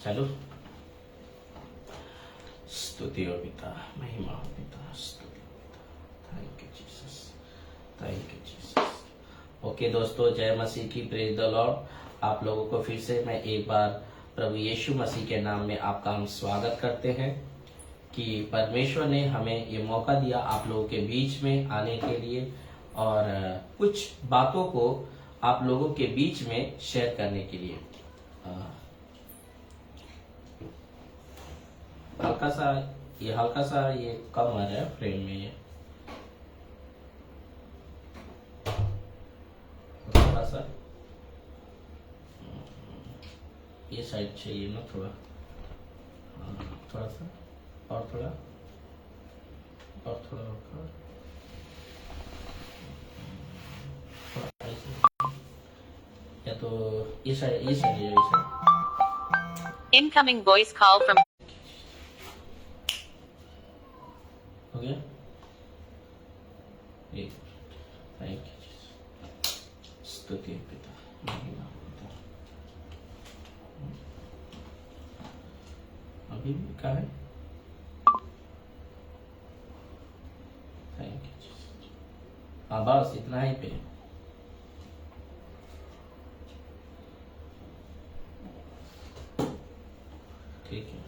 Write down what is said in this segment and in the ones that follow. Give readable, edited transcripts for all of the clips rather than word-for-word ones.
चलो। स्तुति हो पिता, महिमा हो पिता, स्तुति हो पिता। Thank you Jesus, thank you Jesus. Okay दोस्तों, जय मसीह की, प्रेज द लॉर्ड। आप लोगों को फिर से मैं एक बार प्रभु यीशु मसीह के नाम में आपका हम स्वागत करते हैं कि परमेश्वर ने हमें ये मौका दिया आप लोगों के बीच में आने के लिए और कुछ बातों को आप लोगों के बीच में शेयर करने के लिए। हल्का सा ये कम आ रहा है फ्रेम में, ये थोड़ा सा ये साइड चाहिए ना, थोड़ा सा और थोड़ा या तो ये side Incoming voice call from हो गया। थैंक यू, स्तुति पिता, महिमा पिता। अभी भी कहा है? Thank you. हाँ बस इतना ही पे। ठीक है,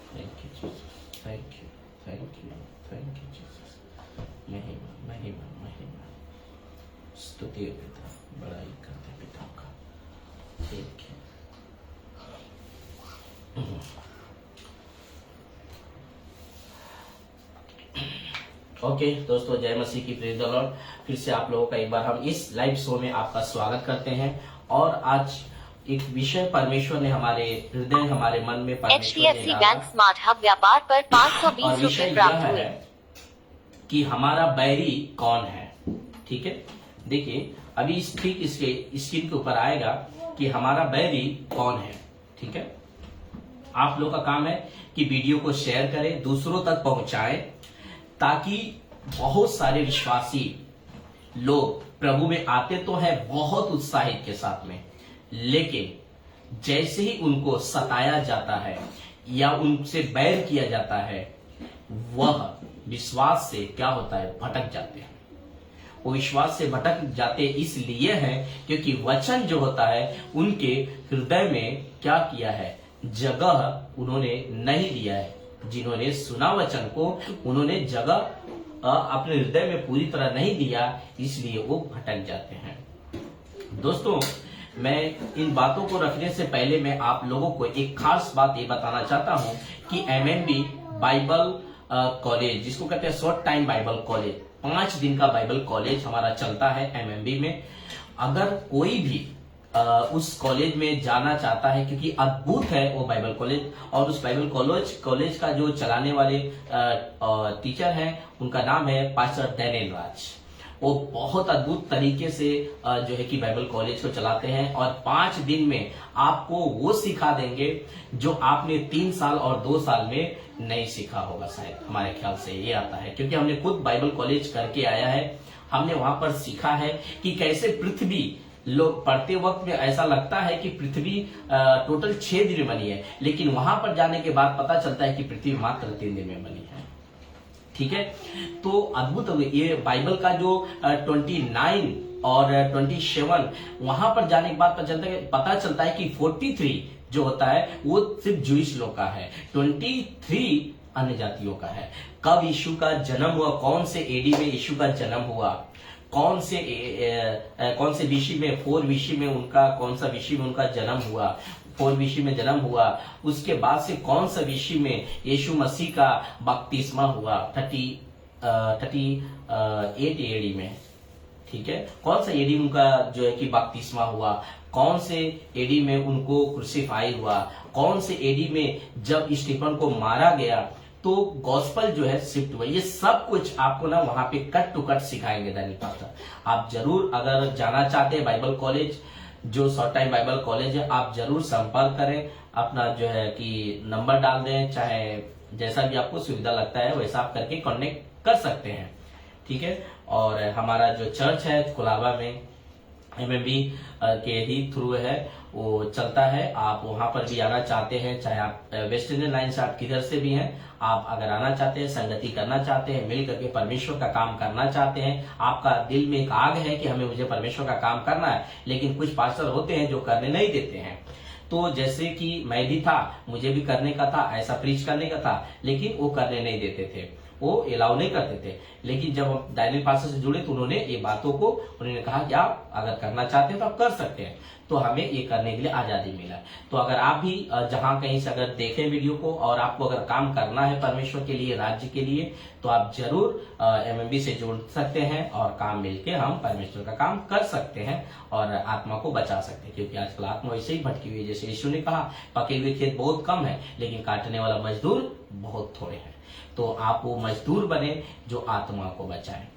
thank you Jesus, thank you Jesus. महिमा महिमा महिमा, स्तुति पिता, बड़ाई करते पिता का। ठीक है, ओके दोस्तों, जय मसीह की, प्रेज द लॉर्ड। फिर से आप लोगों का एक बार हम इस लाइव शो में आपका स्वागत करते हैं और आज एक विषय परमेश्वर ने हमारे हृदय, हमारे मन में HDFC बैंक स्मार्ट हब व्यापार पर 520 रुपए प्राप्त हुए कि हमारा बैरी कौन है। ठीक है, देखिए अभी ठीक इसके स्क्रीन के ऊपर आएगा कि हमारा बैरी कौन है। ठीक है, आप लोग का काम है कि वीडियो को शेयर करें, दूसरों तक पहुंचाएं, ताकि बहुत सारे विश्वासी लोग प्रभु में आते तो है बहुत उत्साहित के साथ में, लेकिन जैसे ही उनको सताया जाता है या उनसे बैर किया जाता है, वह विश्वास से क्या होता है, भटक जाते हैं। वो विश्वास से भटक जाते इसलिए हैं क्योंकि वचन जो होता है उनके हृदय में क्या किया है, जगह उन्होंने नहीं दिया है। जिन्होंने सुना वचन को उन्होंने जगह अपने हृदय में पूरी तरह नहीं दिया, इसलिए वो भटक जाते हैं। दोस्तों, मैं इन बातों को रखने से पहले मैं आप लोगों को एक खास बात ये बताना चाहता हूं कि MMB बाइबल कॉलेज, जिसको कहते हैं शॉर्ट टाइम बाइबल कॉलेज, 5 दिन का बाइबल कॉलेज हमारा चलता है MMB में। अगर कोई भी उस कॉलेज में जाना चाहता है, क्योंकि अद्भुत है वो बाइबल कॉलेज, और उस बाइबल कॉलेज का जो चलाने वाले टीचर हैं उनका नाम है पास्टर डैनियल राज। वो बहुत अद्भुत तरीके से जो है कि बाइबल कॉलेज को चलाते हैं और 5 दिन में आपको वो सिखा देंगे जो आपने 3 साल और 2 साल में नहीं सीखा होगा। शायद हमारे ख्याल से ये आता है, क्योंकि हमने खुद बाइबल कॉलेज करके आया है। हमने वहां पर सीखा है कि कैसे पृथ्वी, लोग पढ़ते वक्त में ऐसा लगता है कि पृथ्वी टोटल 6 दिन में बनी है, लेकिन वहां पर जाने के बाद पता चलता है कि पृथ्वी मात्र 3 दिन में बनी है। ठीक है, तो अद्भुत ये बाइबल का जो 29 और 27 वहां पर जाने के बाद पता चलता है कि 43 जो होता है वो सिर्फ जूइश लोग का है, 23 अन्य जातियों का है। कब यीशु का जन्म हुआ, कौन से एडी में यीशु का जन्म हुआ, कौन से विषय में 4 विषय में उनका, कौन सा विषय में उनका जन्म हुआ, 4 विषय में जन्म हुआ, उसके बाद से कौन सा विषय में यीशु मसीह का बपतिस्मा हुआ 38 एडी में। ठीक है, कौन सा एडी उनका जो है कि बपतिस्मा हुआ, कौन से एडी में उनको क्रूसिफाई हुआ, कौन से एडी में जब स्टीफन को मारा गया तो गॉस्पल जो है शिफ्ट हुआ। ये सब कुछ आपको ना वहां पे कट टू कट सिखाएंगे दैनिक पास्टर। आप जरूर अगर जाना चाहते हैं बाइबल कॉलेज, जो शॉर्ट टाइम बाइबल कॉलेज है, आप जरूर संपर्क करें, अपना जो है कि नंबर डाल दें, चाहे जैसा भी आपको सुविधा लगता है वैसा आप करके कॉन्टेक्ट कर सकते हैं। ठीक है, और हमारा जो चर्च है कोलाबा में एमएमबी के ही थ्रू है वो चलता है। आप वहां पर भी आना चाहते हैं, चाहे आप वेस्ट इंडियन लाइन से आप किधर से भी हैं, आप अगर आना चाहते हैं, संगति करना चाहते हैं, मिल करके परमेश्वर का काम करना चाहते हैं, आपका दिल में एक आग है कि मुझे परमेश्वर का काम करना है, लेकिन कुछ पास्टर होते हैं जो करने नहीं देते हैं। तो जैसे कि मैं भी था, मुझे भी करने का था, ऐसा प्रीच करने का था, लेकिन वो करने नहीं देते थे, वो अलाउ नहीं करते थे। लेकिन जब हम डायनियल पास्टर से जुड़े तो उन्होंने ये बातों को उन्होंने कहा कि आप अगर करना चाहते हैं तो आप कर सकते हैं, तो हमें ये करने के लिए आजादी मिला। तो अगर आप भी जहां कहीं से अगर देखें वीडियो को और आपको अगर काम करना है परमेश्वर के लिए, राज्य के लिए, तो आप जरूर एमएमबी से जुड़ सकते हैं और काम मिलके हम परमेश्वर का काम कर सकते हैं और आत्मा को बचा सकते हैं। क्योंकि आजकल आत्मा वैसे ही भटकी हुई है, जैसे यीशु ने कहा पके हुए खेत बहुत कम है, लेकिन काटने वाला मजदूर बहुत थोड़े हैं। तो आप वो मजदूर बने जो आत्मा को बचाए।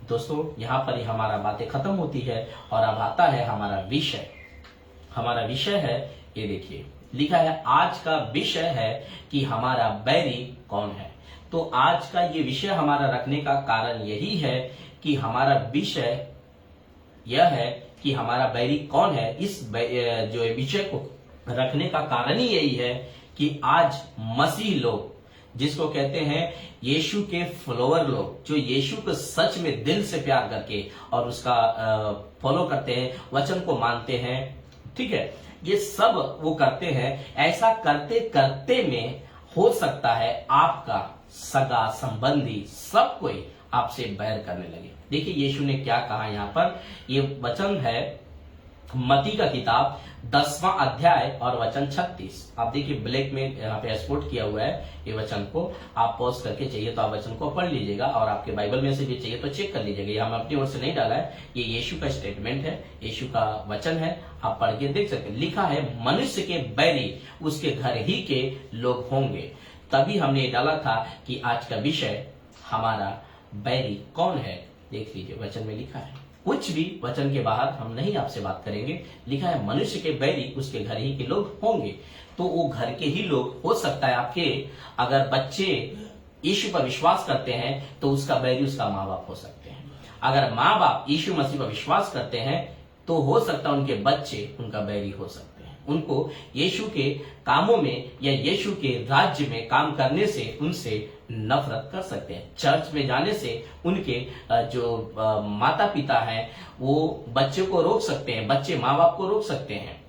दोस्तों, यहाँ पर ही हमारा बातें खत्म होती है और अब आता है हमारा विषय। हमारा विषय है, ये देखिए लिखा है, आज का विषय है कि हमारा बैरी कौन है। तो आज का ये विषय हमारा रखने का कारण यही है कि हमारा विषय यह है कि हमारा बैरी कौन है। इस जो विषय को रखने का कारण ही यही है कि आज मसीह लोग, जिसको कहते हैं यीशु के फॉलोअर लोग, जो यीशु को सच में दिल से प्यार करके और उसका फॉलो करते हैं, वचन को मानते हैं, ठीक है, ये सब वो करते हैं। ऐसा करते करते में हो सकता है आपका सगा संबंधी सब कोई आपसे बैर करने लगे। देखिए यीशु ने क्या कहा यहाँ पर, ये वचन है मत्ती का किताब 10वां अध्याय और वचन 36। आप देखिए ब्लैक में यहाँ पे एक्सपोर्ट किया हुआ है ये वचन को, आप पॉज करके चाहिए तो आप वचन को पढ़ लीजिएगा और आपके बाइबल में से भी चाहिए तो चेक कर लीजिएगा। ये हम अपनी ओर से नहीं डाला है, ये यीशु का स्टेटमेंट है, यीशु का वचन है, आप पढ़ के देख सकते हैं। लिखा है मनुष्य के बैरी उसके घर ही के लोग होंगे। तभी हमने डाला था कि आज का विषय हमारा बैरी कौन है। देख लीजिए वचन में लिखा है, कुछ भी वचन के बाहर हम नहीं आपसे बात करेंगे। लिखा है मनुष्य के बैरी उसके घर ही के लोग होंगे। तो वो घर के ही लोग हो सकता है आपके, अगर बच्चे यीशु पर विश्वास करते हैं तो उसका बैरी उसका माँ बाप हो सकते हैं। अगर माँ बाप यीशु मसीह पर विश्वास करते हैं तो हो सकता है उनके बच्चे उनका बैरी हो सकते हैं। उनको यीशु के कामों में या यीशु के राज्य में काम करने से उनसे नफरत कर सकते हैं। चर्च में जाने से उनके जो माता पिता हैं वो बच्चे को रोक सकते हैं, बच्चे माँ बाप को रोक सकते हैं।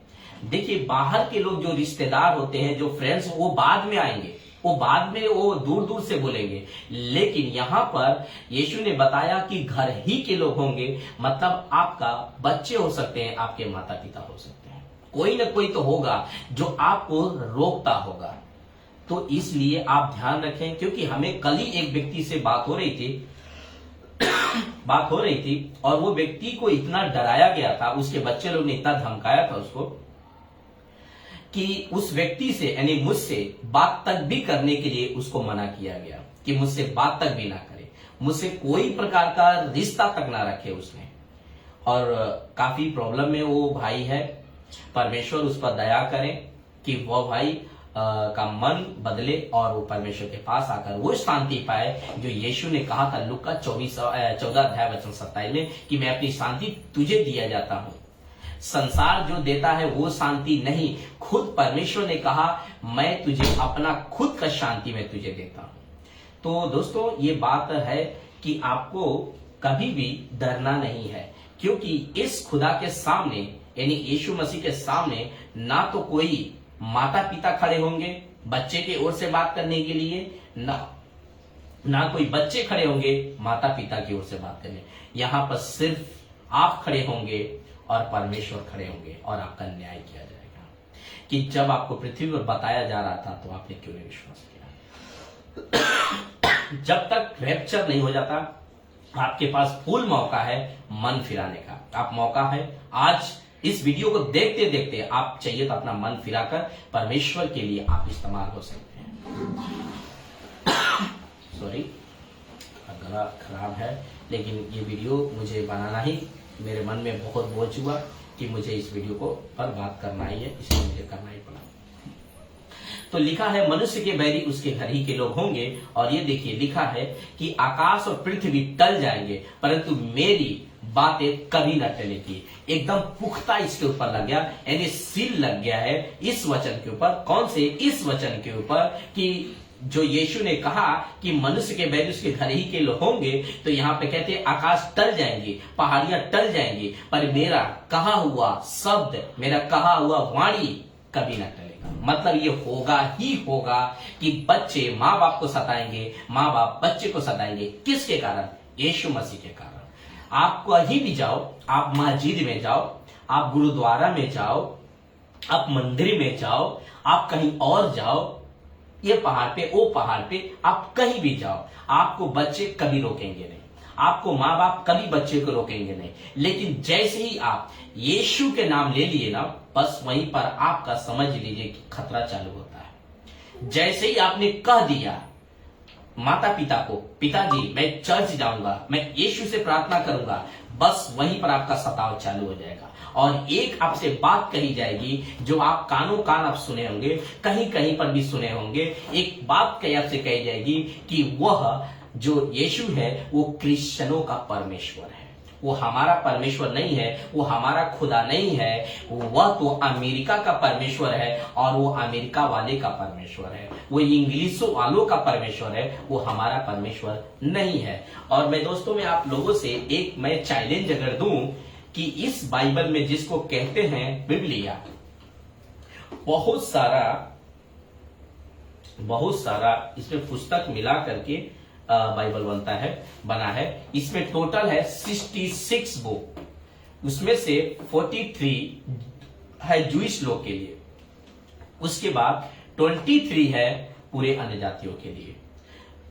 देखिए बाहर के लोग जो रिश्तेदार होते हैं, जो फ्रेंड्स, वो बाद में आएंगे, वो बाद में वो दूर दूर से बोलेंगे। लेकिन यहाँ पर यीशु ने बताया कि घर ही के लोग होंगे, मतलब आपका बच्चे हो सकते हैं, आपके माता पिता हो सकते हैं, कोई ना कोई तो होगा जो आपको रोकता होगा। तो इसलिए आप ध्यान रखें, क्योंकि हमें कल ही एक व्यक्ति से बात हो रही थी और वो व्यक्ति को इतना डराया गया था, उसके बच्चे लोग ने इतना धमकाया था उसको कि उस व्यक्ति से यानी मुझसे बात तक भी करने के लिए उसको मना किया गया कि मुझसे बात तक भी ना करे, मुझसे कोई प्रकार का रिश्ता तक ना रखे उसने। और काफी प्रॉब्लम में वो भाई है। परमेश्वर उस पर दया करे कि वो भाई का मन बदले और वो परमेश्वर के पास आकर वो शांति पाए जो यीशु ने कहा था लूका 14 अध्याय वचन 27 में कि मैं अपनी शांति तुझे दिया जाता हूं। संसार जो देता है वो शांति नहीं, खुद परमेश्वर ने कहा मैं तुझे अपना खुद का शांति में तुझे देता हूं। तो दोस्तों ये बात है कि आपको कभी भी डरना नहीं है, क्योंकि इस खुदा के सामने यानी यीशु मसीह के सामने ना तो कोई माता पिता खड़े होंगे बच्चे के ओर से बात करने के लिए, ना कोई बच्चे खड़े होंगे माता पिता की ओर से बात करने। यहाँ पर सिर्फ आप खड़े होंगे और परमेश्वर खड़े होंगे और आपका न्याय किया जाएगा कि जब आपको पृथ्वी पर बताया जा रहा था तो आपने क्यों नहीं विश्वास किया। जब तक रैप्चर नहीं हो जाता आपके पास फुल मौका है मन फिराने का। आप मौका है आज इस वीडियो को देखते देखते आप चाहिए तो अपना मन फिराकर परमेश्वर के लिए आप इस्तेमाल हो सकते हैं। सॉरी, गला खराब है, लेकिन ये वीडियो मुझे बनाना ही मेरे मन में बहुत बोझ हुआ कि मुझे इस वीडियो को पर बात करना ही है, इसलिए मुझे करना ही पड़ा। तो लिखा है मनुष्य के बैरी उसके घर ही के लोग होंगे। और ये देखिए लिखा है कि आकाश और पृथ्वी टल जाएंगे परंतु मेरी बातें कभी न टलेगी। एकदम पुख्ता इसके ऊपर लग गया, यानी सील लग गया है इस वचन के ऊपर। कौन से? इस वचन के ऊपर कि जो यीशु ने कहा कि मनुष्य के बैरी उसके घर ही के लोग होंगे, तो यहाँ पे कहते हैं आकाश टल जाएंगे, पहाड़ियां टल जाएंगी, पर मेरा कहा हुआ शब्द, मेरा कहा हुआ वाणी कभी ना टलेगा। मतलब ये होगा ही होगा कि बच्चे माँ बाप को सताएंगे, माँ बाप बच्चे को सताएंगे। किसके कारण? यीशु मसीह के कारण। आप कहीं भी जाओ, आप मस्जिद में जाओ, आप गुरुद्वारा में जाओ, आप मंदिर में जाओ, आप कहीं और जाओ, ये पहाड़ पे, वो पहाड़ पे, आप कहीं भी जाओ, आपको बच्चे कभी रोकेंगे नहीं, आपको माँ बाप कभी बच्चे को रोकेंगे नहीं। लेकिन जैसे ही आप यीशु के नाम ले लिए ना, बस वहीं पर आपका समझ लीजिए कि खतरा चालू होता है। जैसे ही आपने कह दिया माता पिता को, पिताजी मैं चर्च जाऊंगा, मैं यीशु से प्रार्थना करूंगा, बस वहीं पर आपका सताव चालू हो जाएगा। और एक आपसे बात कही जाएगी जो आप कानों कान आप सुने होंगे, कहीं कहीं पर भी सुने होंगे। एक बात कहीं आपसे कही जाएगी कि वह जो यीशु है वो क्रिश्चियनों का परमेश्वर है, वो हमारा परमेश्वर नहीं है, वो हमारा खुदा नहीं है, वह तो अमेरिका का परमेश्वर है और वो अमेरिका वाले का परमेश्वर है, वो इंग्लिशों वालों का परमेश्वर है, वो हमारा परमेश्वर नहीं है। और मैं दोस्तों में आप लोगों से एक मैं चैलेंज अगर दूं कि इस बाइबल में जिसको कहते हैं बिबलिया, बहुत सारा इसमें पुस्तक मिला करके बाइबल बना है। इसमें टोटल है 66 बुक, उसमें से 43 है जूइश लोग के लिए, उसके बाद 23 है पूरे अन्य जातियों के लिए।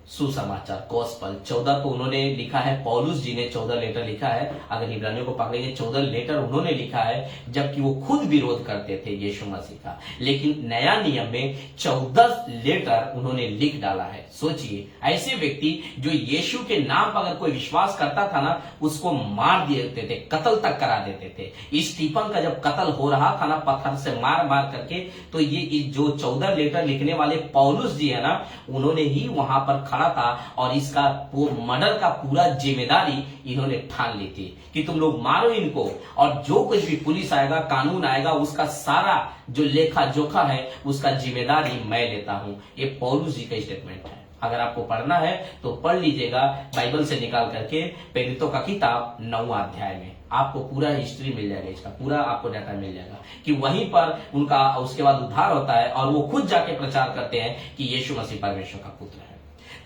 सुसमाचार गॉस्पल 14 तो उन्होंने लिखा है, पौलुस जी ने 14 लेटर लिखा है। अगर इब्रानियों को पकड़ेंगे 14 लेटर उन्होंने लिखा है, जबकि वो खुद विरोध करते थे यीशु मसीह का। लेकिन नया नियम में 14 लेटर उन्होंने लिख डाला है। सोचिए, ऐसे व्यक्ति जो यीशु के नाम पर अगर कोई विश्वास करता था ना, उसको मार देते थे, कत्ल तक करा देते थे। स्टीफन का जब कत्ल हो रहा था ना, पत्थर से मार मार करके, तो ये जो 14 लेटर लिखने वाले पौलुस जी है ना, उन्होंने ही वहां पर खड़ा था और इसका वो मर्डर का पूरा जिम्मेदारी इन्होंने ठान ली थी कि तुम लोग मारो इनको, और जो कुछ भी पुलिस आएगा, कानून आएगा, उसका सारा जो लेखा जोखा है उसका जिम्मेदारी मैं लेता हूं। ये पौलुस जी का स्टेटमेंट है। अगर आपको पढ़ना है तो पढ़ लीजिएगा बाइबल से निकाल करके, प्रेरितों का किताब 9वां अध्याय में आपको पूरा हिस्ट्री मिल जाएगा, इसका पूरा आपको डाटा मिल जाएगा कि वहीं पर उनका उसके बाद उद्धार होता है और वो खुद जाके प्रचार करते हैं कि यीशु मसीह परमेश्वर का पुत्र है।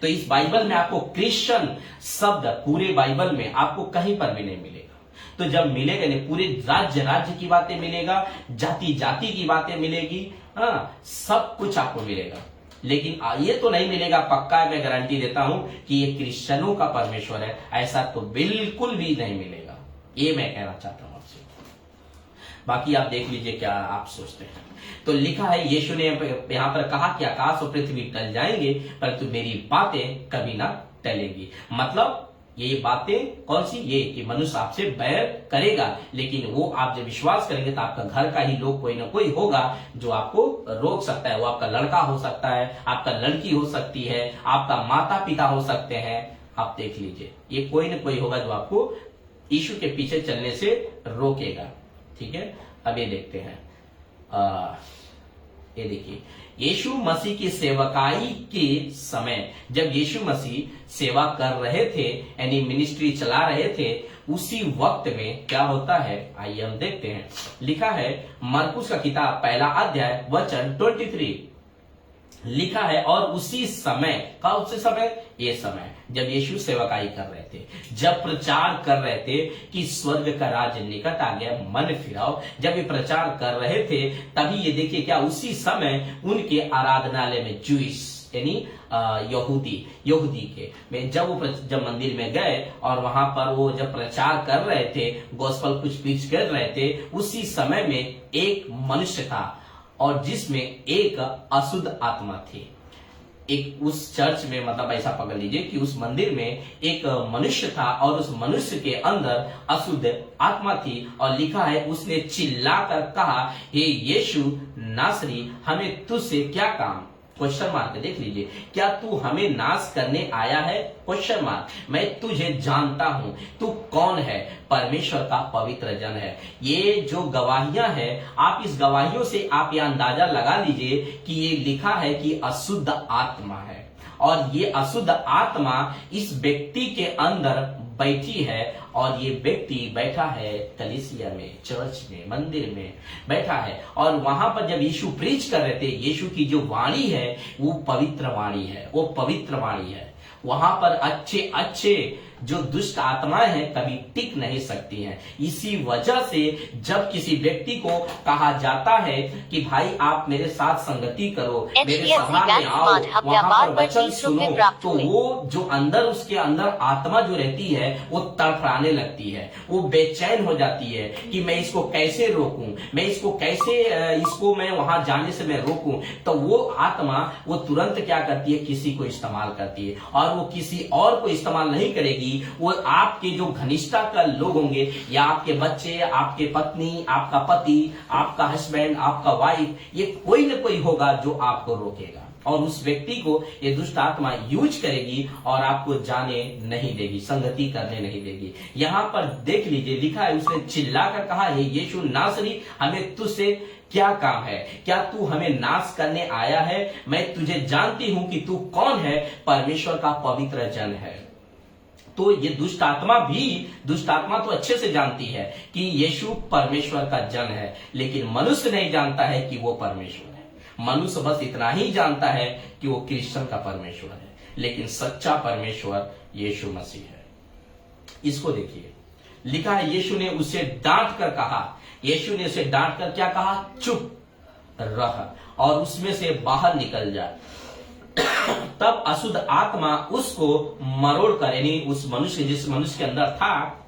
तो इस बाइबल में आपको क्रिश्चियन शब्द पूरे बाइबल में आपको कहीं पर भी नहीं मिलेगा। तो जब मिलेगा नहीं, पूरे राज्य की बातें मिलेगा, जाति की बातें मिलेगी, हाँ, सब कुछ आपको मिलेगा। लेकिन ये तो नहीं मिलेगा पक्का, मैं गारंटी देता हूं कि ये क्रिश्चियनों का परमेश्वर है, ऐसा तो बिल्कुल भी नहीं मिलेगा। ये मैं कहना चाहता हूं आपसे। बाकी आप देख लीजिए क्या आप सोचते हैं। तो लिखा है, यीशु ने यहां पर कहा कि आकाश और पृथ्वी टल जाएंगे परंतु मेरी बातें कभी ना टलेंगी। मतलब ये बातें कौन सी? ये कि मनुष्य आपसे बैर करेगा, लेकिन वो आप जब विश्वास करेंगे तो आपका घर का ही लोग कोई ना कोई होगा जो आपको रोक सकता है। वो आपका लड़का हो सकता है, आपका लड़की हो सकती है, आपका माता पिता हो सकते हैं। आप देख लीजिए, ये कोई ना कोई होगा जो आपको यीशु के पीछे चलने से रोकेगा। ठीक है, अब ये देखते हैं, ये देखिए, यीशु मसीह की सेवकाई के समय जब यीशु मसीह सेवा कर रहे थे, यानी मिनिस्ट्री चला रहे थे, उसी वक्त में क्या होता है आइए हम देखते हैं। लिखा है मरकुस का किताब 1 अध्याय वचन 23, लिखा है और उसी समय का, उसी समय, ये समय जब यीशु सेवकाई कर रहे थे, जब प्रचार कर रहे थे कि स्वर्ग का राज्य निकट आ गया, मन फिराओ, जब ये प्रचार कर रहे थे, तभी ये देखिए क्या, उसी समय उनके आराधनालय में जूइश यानी यहूदी के में जब मंदिर में गए और वहां पर वो जब प्रचार कर रहे थे, गॉस्पेल कुछ प्रीच कर रहे थे, उसी समय में एक मनुष्य था और जिसमें एक अशुद्ध आत्मा थी। एक उस चर्च में, मतलब ऐसा पकड़ लीजिए कि उस मंदिर में एक मनुष्य था और उस मनुष्य के अंदर अशुद्ध आत्मा थी, और लिखा है उसने चिल्लाकर कहा, हे यीशु नासरी, हमें तुझसे क्या काम, क्वेश्चन मार्क देख लीजिए, क्या तू हमें नाश करने आया है, क्वेश्चन मार्क, मैं तुझे जानता हूं, तू कौन है, परमेश्वर का पवित्र जन है। ये जो गवाहियां है, आप इस गवाहियों से आप यह अंदाजा लगा लीजिए कि ये लिखा है कि अशुद्ध आत्मा है, और ये अशुद्ध आत्मा इस व्यक्ति के अंदर बैठी है, और ये व्यक्ति बैठा है कलीसिया में, चर्च में, मंदिर में बैठा है। और वहां पर जब यीशु प्रीच कर रहे थे, यीशु की जो वाणी है वो पवित्र वाणी है, वो पवित्र वाणी है। वहां पर अच्छे अच्छे जो दुष्ट आत्माएं हैं कभी टिक नहीं सकती हैं। इसी वजह से जब किसी व्यक्ति को कहा जाता है कि भाई आप मेरे साथ संगति करो, मेरे सभा में आओ, वहां पर वचन सुनो, तो वो जो अंदर उसके अंदर आत्मा जो रहती है वो तड़फड़ाने लगती है, वो बेचैन हो जाती है कि मैं इसको कैसे रोकूं, मैं इसको कैसे इसको मैं वहां जाने से मैं रोकूं। तो वो आत्मा वो तुरंत क्या करती है, किसी को इस्तेमाल करती है, और वो किसी और को इस्तेमाल नहीं करेगी। वो आपके जो घनिष्ठता का लोग होंगे, या आपके बच्चे, आपके पत्नी, आपका पति, आपका हस्बैंड, आपका वाइफ, ये कोई न कोई होगा जो आपको रोकेगा, और उस व्यक्ति को ये दुष्ट आत्मा यूज करेगी और आपको जाने नहीं देगी, संगति करने नहीं देगी। यहां पर देख लीजिए लिखा है, उसने चिल्लाकर कहा, हे यीशु नासरी, हमें तुझसे क्या काम है, क्या तू हमें नाश करने आया है, मैं तुझे जानती हूं कि तू कौन है, परमेश्वर का पवित्र जन है। तो ये दुष्ट आत्मा तो अच्छे से जानती है कि यीशु परमेश्वर का जन है, लेकिन मनुष्य नहीं जानता है कि वो परमेश्वर है। मनुष्य बस इतना ही जानता है कि वो क्रिश्चियन का परमेश्वर है, लेकिन सच्चा परमेश्वर यीशु मसीह है। इसको देखिए, लिखा है, यीशु ने उसे डांट कर कहा, यीशु ने उसे डांट कर क्या कहा, चुप रह और उसमें से बाहर निकल जा। तब अशुद्ध आत्मा उसको मरोड़ कर, यानी उस मनुष्य, जिस मनुष्य के अंदर था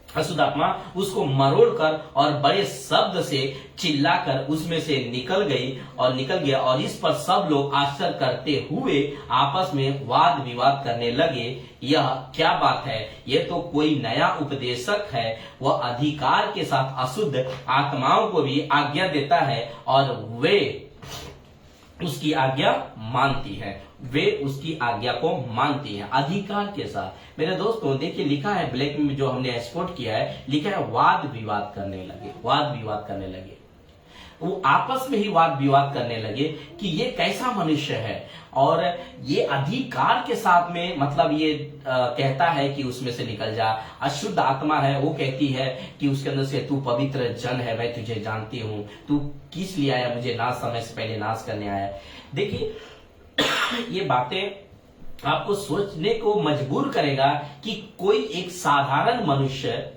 अशुद्ध आत्मा, उसको मरोड़ कर और बड़े शब्द से चिल्लाकर उसमें से निकल गया। और इस पर सब लोग आश्चर्य करते हुए आपस में वाद विवाद करने लगे, यह क्या बात है, यह तो कोई नया उपदेशक है, वह अधिकार के साथ अशुद्ध आत्माओं को भी आज्ञा देता है और वे उसकी आज्ञा मानती है, वे उसकी आज्ञा को मानती हैं अधिकार के साथ। मेरे दोस्तों देखिए, लिखा है ब्लैक में जो हमने एक्सपोर्ट किया है, लिखा है वाद विवाद करने लगे, वो आपस में ही वाद विवाद करने लगे कि ये कैसा मनुष्य है, और ये अधिकार के साथ में, मतलब ये कहता है कि उसमें से निकल जा। अशुद्ध आत्मा है, वो कहती है कि उसके अंदर से तू पवित्र जन है, मैं तुझे जानती हूं, तू किस लिए आया, मुझे नाश, समय से पहले नाश करने आया। देखिए ये बातें आपको सोचने को मजबूर करेगा कि कोई एक साधारण मनुष्य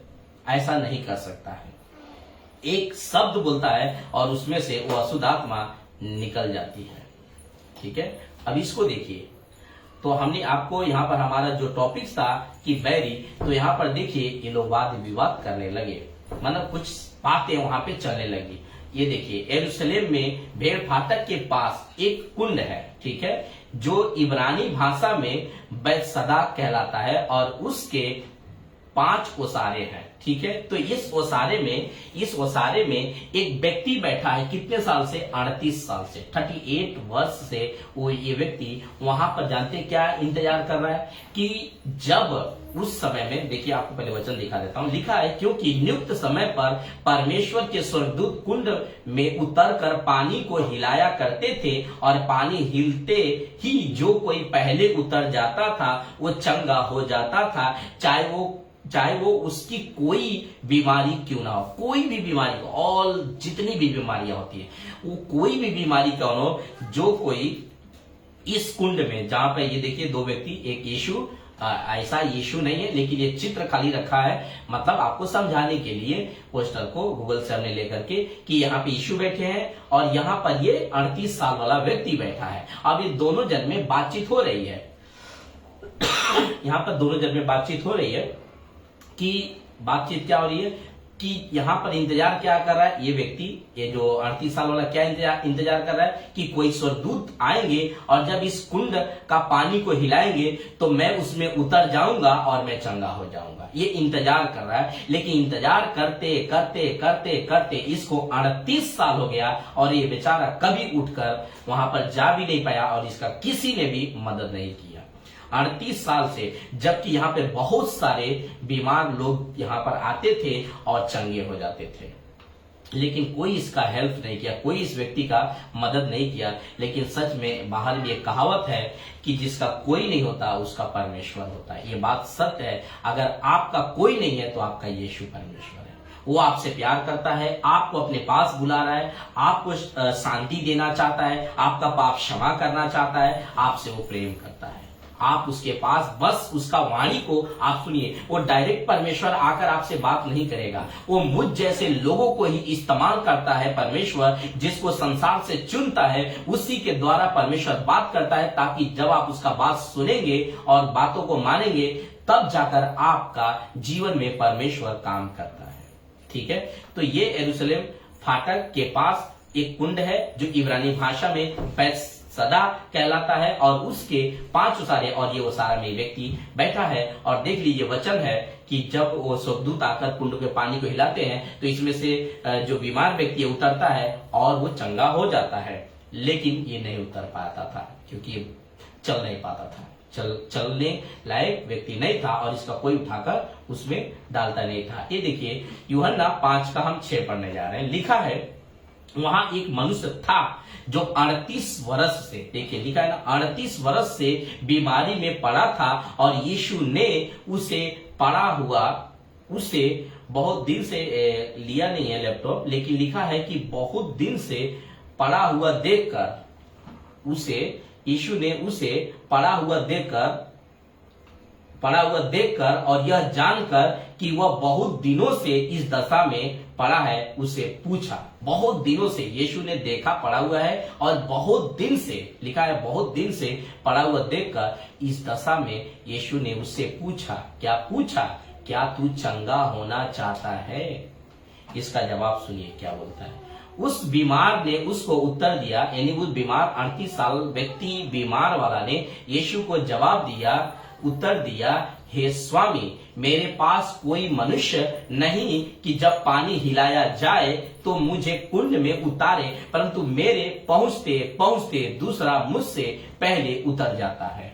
ऐसा नहीं कर सकता है। एक शब्द बोलता है और उसमें से वो अशुद्ध आत्मा निकल जाती है। ठीक है, अब इसको देखिए, तो हमने आपको यहाँ पर हमारा जो टॉपिक था कि बैरी, तो यहाँ पर देखिए ये लोग वाद विवाद करने लगे, मतलब कुछ बातें वहां पे चलने लगी। ये देखिए, यरूशलेम में भेड़ फाटक के पास एक कुंड है, ठीक है, जो इब्रानी भाषा में बैतसदा कहलाता है, और उसके 5 ओसारे हैं। ठीक है, तो इस ओसारे में एक व्यक्ति बैठा है, कितने साल से, 38 साल से, 38 वर्ष से वो ये व्यक्ति वहां पर, जानते क्या इंतजार कर रहा है कि जब उस समय में, देखिए आपको पहले वचन दिखा देता हूं, लिखा है, क्योंकि नियुक्त समय पर परमेश्वर के स्वर्गदूत कुंड में उतरकर पानी को हिलाया करते थे, और पानी हिलते ही जो कोई पहले उतर जाता था वो चंगा हो जाता था, चाहे वो उसकी कोई बीमारी क्यों ना हो, कोई भी बीमारी हो, और जितनी भी बीमारियां होती है, वो कोई भी बीमारी क्यों हो, जो कोई इस कुंड में, जहां पे ये देखिए 2 व्यक्ति, एक यीशु, ऐसा यीशु नहीं है, लेकिन ये चित्र खाली रखा है, मतलब आपको समझाने के लिए पोस्टर को गूगल से हमने लेकर के, कि यहाँ पे यीशु बैठे हैं और यहाँ पर ये 38 साल वाला व्यक्ति बैठा है। अब ये दोनों जन में बातचीत हो रही है, यहाँ पर दोनों जन में बातचीत हो रही है, कि बातचीत क्या हो रही है, कि यहाँ पर इंतजार क्या कर रहा है ये व्यक्ति, ये जो 38 साल वाला क्या इंतजार कर रहा है कि कोई स्वर्गदूत आएंगे और जब इस कुंड का पानी को हिलाएंगे तो मैं उसमें उतर जाऊंगा और मैं चंगा हो जाऊंगा। ये इंतजार कर रहा है, लेकिन इंतजार करते करते करते करते इसको 38 साल हो गया और ये बेचारा कभी उठकर वहां पर जा भी नहीं पाया और इसका किसी ने भी मदद नहीं किया 38 साल से, जबकि यहाँ पे बहुत सारे बीमार लोग यहाँ पर आते थे और चंगे हो जाते थे, लेकिन कोई इसका हेल्प नहीं किया, कोई इस व्यक्ति का मदद नहीं किया। लेकिन सच में बाहर भी एक कहावत है कि जिसका कोई नहीं होता उसका परमेश्वर होता है। ये बात सत्य है। अगर आपका कोई नहीं है तो आपका यीशु परमेश्वर है। वो आपसे प्यार करता है, आपको अपने पास बुला रहा है, आपको शांति देना चाहता है, आपका पाप क्षमा करना चाहता है, आपसे वो प्रेम करता है। आप उसके पास बस उसका वाणी को आप सुनिए। वो डायरेक्ट परमेश्वर आकर आपसे बात नहीं करेगा, वो मुझ जैसे लोगों को ही इस्तेमाल करता है परमेश्वर, जिसको संसार से चुनता है उसी के द्वारा परमेश्वर बात करता है, ताकि जब आप उसका बात सुनेंगे और बातों को मानेंगे तब जाकर आपका जीवन में परमेश्वर काम करता है। ठीक है, तो ये यरूशलेम फाटक के पास एक कुंड है जो इब्रानी भाषा में सदा कहलाता है और उसके 5 उसारे और ये उसारा में व्यक्ति बैठा है। और देख लीजिए वचन है कि जब वो स्वर्गदूत आकर कुंड के पानी को हिलाते हैं तो इसमें से जो बीमार व्यक्ति उतरता है और वो चंगा हो जाता है, लेकिन ये नहीं उतर पाता था क्योंकि ये चल नहीं पाता था, चलने लायक व्यक्ति नहीं था और इसका कोई उठाकर उसमें डालता नहीं था। ये देखिए यूहन्ना 5 का हम 6 पढ़ने जा रहे हैं। लिखा है वहां एक मनुष्य था जो 38 वर्ष से, देखिए लिखा है ना, 38 वर्ष से बीमारी में पड़ा था और यीशु ने उसे पड़ा हुआ, उसे बहुत दिन से लिया नहीं है लैपटॉप, लेकिन लिखा है कि बहुत दिन से पड़ा हुआ देखकर उसे, यीशु ने उसे पड़ा हुआ देखकर और यह जानकर कि वह बहुत दिनों से इस दशा में पड़ा है उसे पूछा। बहुत दिनों से यीशु ने देखा पड़ा हुआ है और बहुत दिन से, लिखा है बहुत दिन से पड़ा हुआ देखकर इस दशा में यीशु ने उससे पूछा, क्या पूछा? क्या तू चंगा होना चाहता है? इसका जवाब सुनिए क्या बोलता है। उस बीमार ने उसको उत्तर दिया, यानी उस बीमार 38 साल व्यक्ति बीमार वाला ने यीशु को जवाब दिया, उत्तर दिया, हे स्वामी, मेरे पास कोई मनुष्य नहीं कि जब पानी हिलाया जाए तो मुझे कुंड में उतारे, परंतु मेरे पहुंचते पहुंचते दूसरा मुझसे पहले उतर जाता है।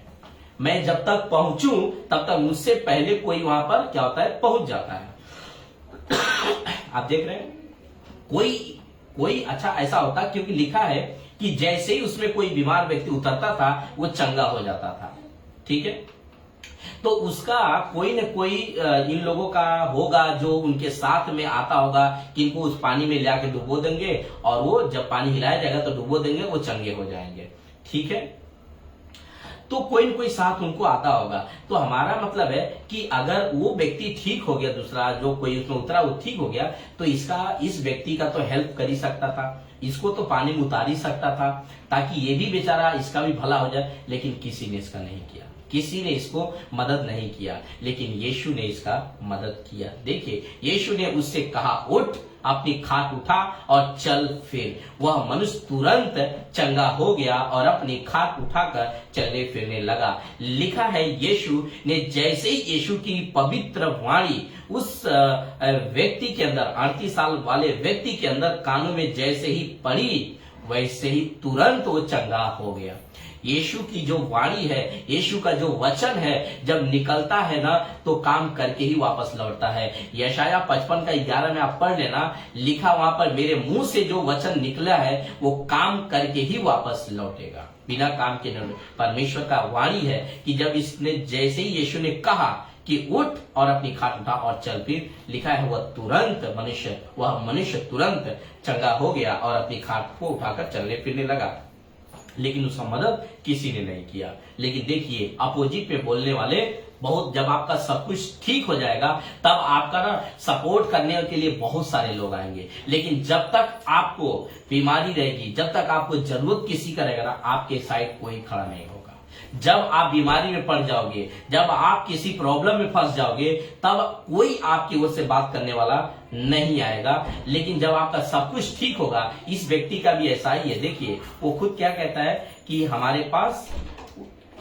मैं जब तक पहुंचूं तब तक मुझसे पहले कोई वहां पर क्या होता है, पहुंच जाता है। आप देख रहे हैं, कोई अच्छा ऐसा होता, क्योंकि लिखा है कि जैसे ही उसमें कोई बीमार व्यक्ति उतरता था वो चंगा हो जाता था। ठीक है, तो उसका कोई न कोई इन लोगों का होगा जो उनके साथ में आता होगा, कि इनको उस पानी में लाके डुबो देंगे और वो जब पानी हिलाया जाएगा तो डुबो देंगे, वो चंगे हो जाएंगे। ठीक है, तो कोई न कोई साथ उनको आता होगा। तो हमारा मतलब है कि अगर वो व्यक्ति ठीक हो गया, दूसरा जो कोई उसमें उतरा वो ठीक हो गया, तो इस व्यक्ति का तो हेल्प कर ही सकता था, इसको तो पानी में उतार ही सकता था, ताकि ये भी बेचारा इसका भी भला हो जाए। लेकिन किसी ने इसका नहीं किया, किसी ने इसको मदद नहीं किया, लेकिन यीशु ने इसका मदद किया। देखिए यीशु ने उससे कहा, उठ, अपनी खाट उठा और चल फिर। वह मनुष्य तुरंत चंगा हो गया और अपनी खाट उठाकर चलने फिरने लगा। लिखा है यीशु ने जैसे ही यीशु की पवित्र वाणी उस व्यक्ति के अंदर, 38 साल वाले व्यक्ति के अंदर कानों में जैसे ही पड़ी, वैसे ही तुरंत वो चंगा हो गया। यीशु की जो वाणी है, यीशु का जो वचन है, जब निकलता है ना तो काम करके ही वापस लौटता है। यशाया 55 का 11 में आप पढ़ लेना, लिखा वहां पर, मेरे मुंह से जो वचन निकला है वो काम करके ही वापस लौटेगा, बिना काम के नहीं। परमेश्वर का वाणी है कि जब इसने, जैसे ही यीशु ने कहा कि उठ और अपनी खाट उठा और चल फिर, लिखा है वह मनुष्य तुरंत चंगा हो गया और अपनी खाट को उठाकर चलने फिरने लगा। लेकिन उसका मदद किसी ने नहीं किया। लेकिन देखिए अपोजिट में बोलने वाले बहुत, जब आपका सब कुछ ठीक हो जाएगा तब आपका ना सपोर्ट करने के लिए बहुत सारे लोग आएंगे। लेकिन जब तक आपको बीमारी रहेगी, जब तक आपको जरूरत किसी का रहेगा ना, आपके साइड कोई खड़ा नहीं होगा। जब आप बीमारी में पड़ जाओगे, जब आप किसी प्रॉब्लम में फंस जाओगे, तब कोई आपकी ओर से बात करने वाला नहीं आएगा। लेकिन जब आपका सब कुछ ठीक होगा, इस व्यक्ति का भी ऐसा ही है। देखिए वो खुद क्या कहता है कि हमारे पास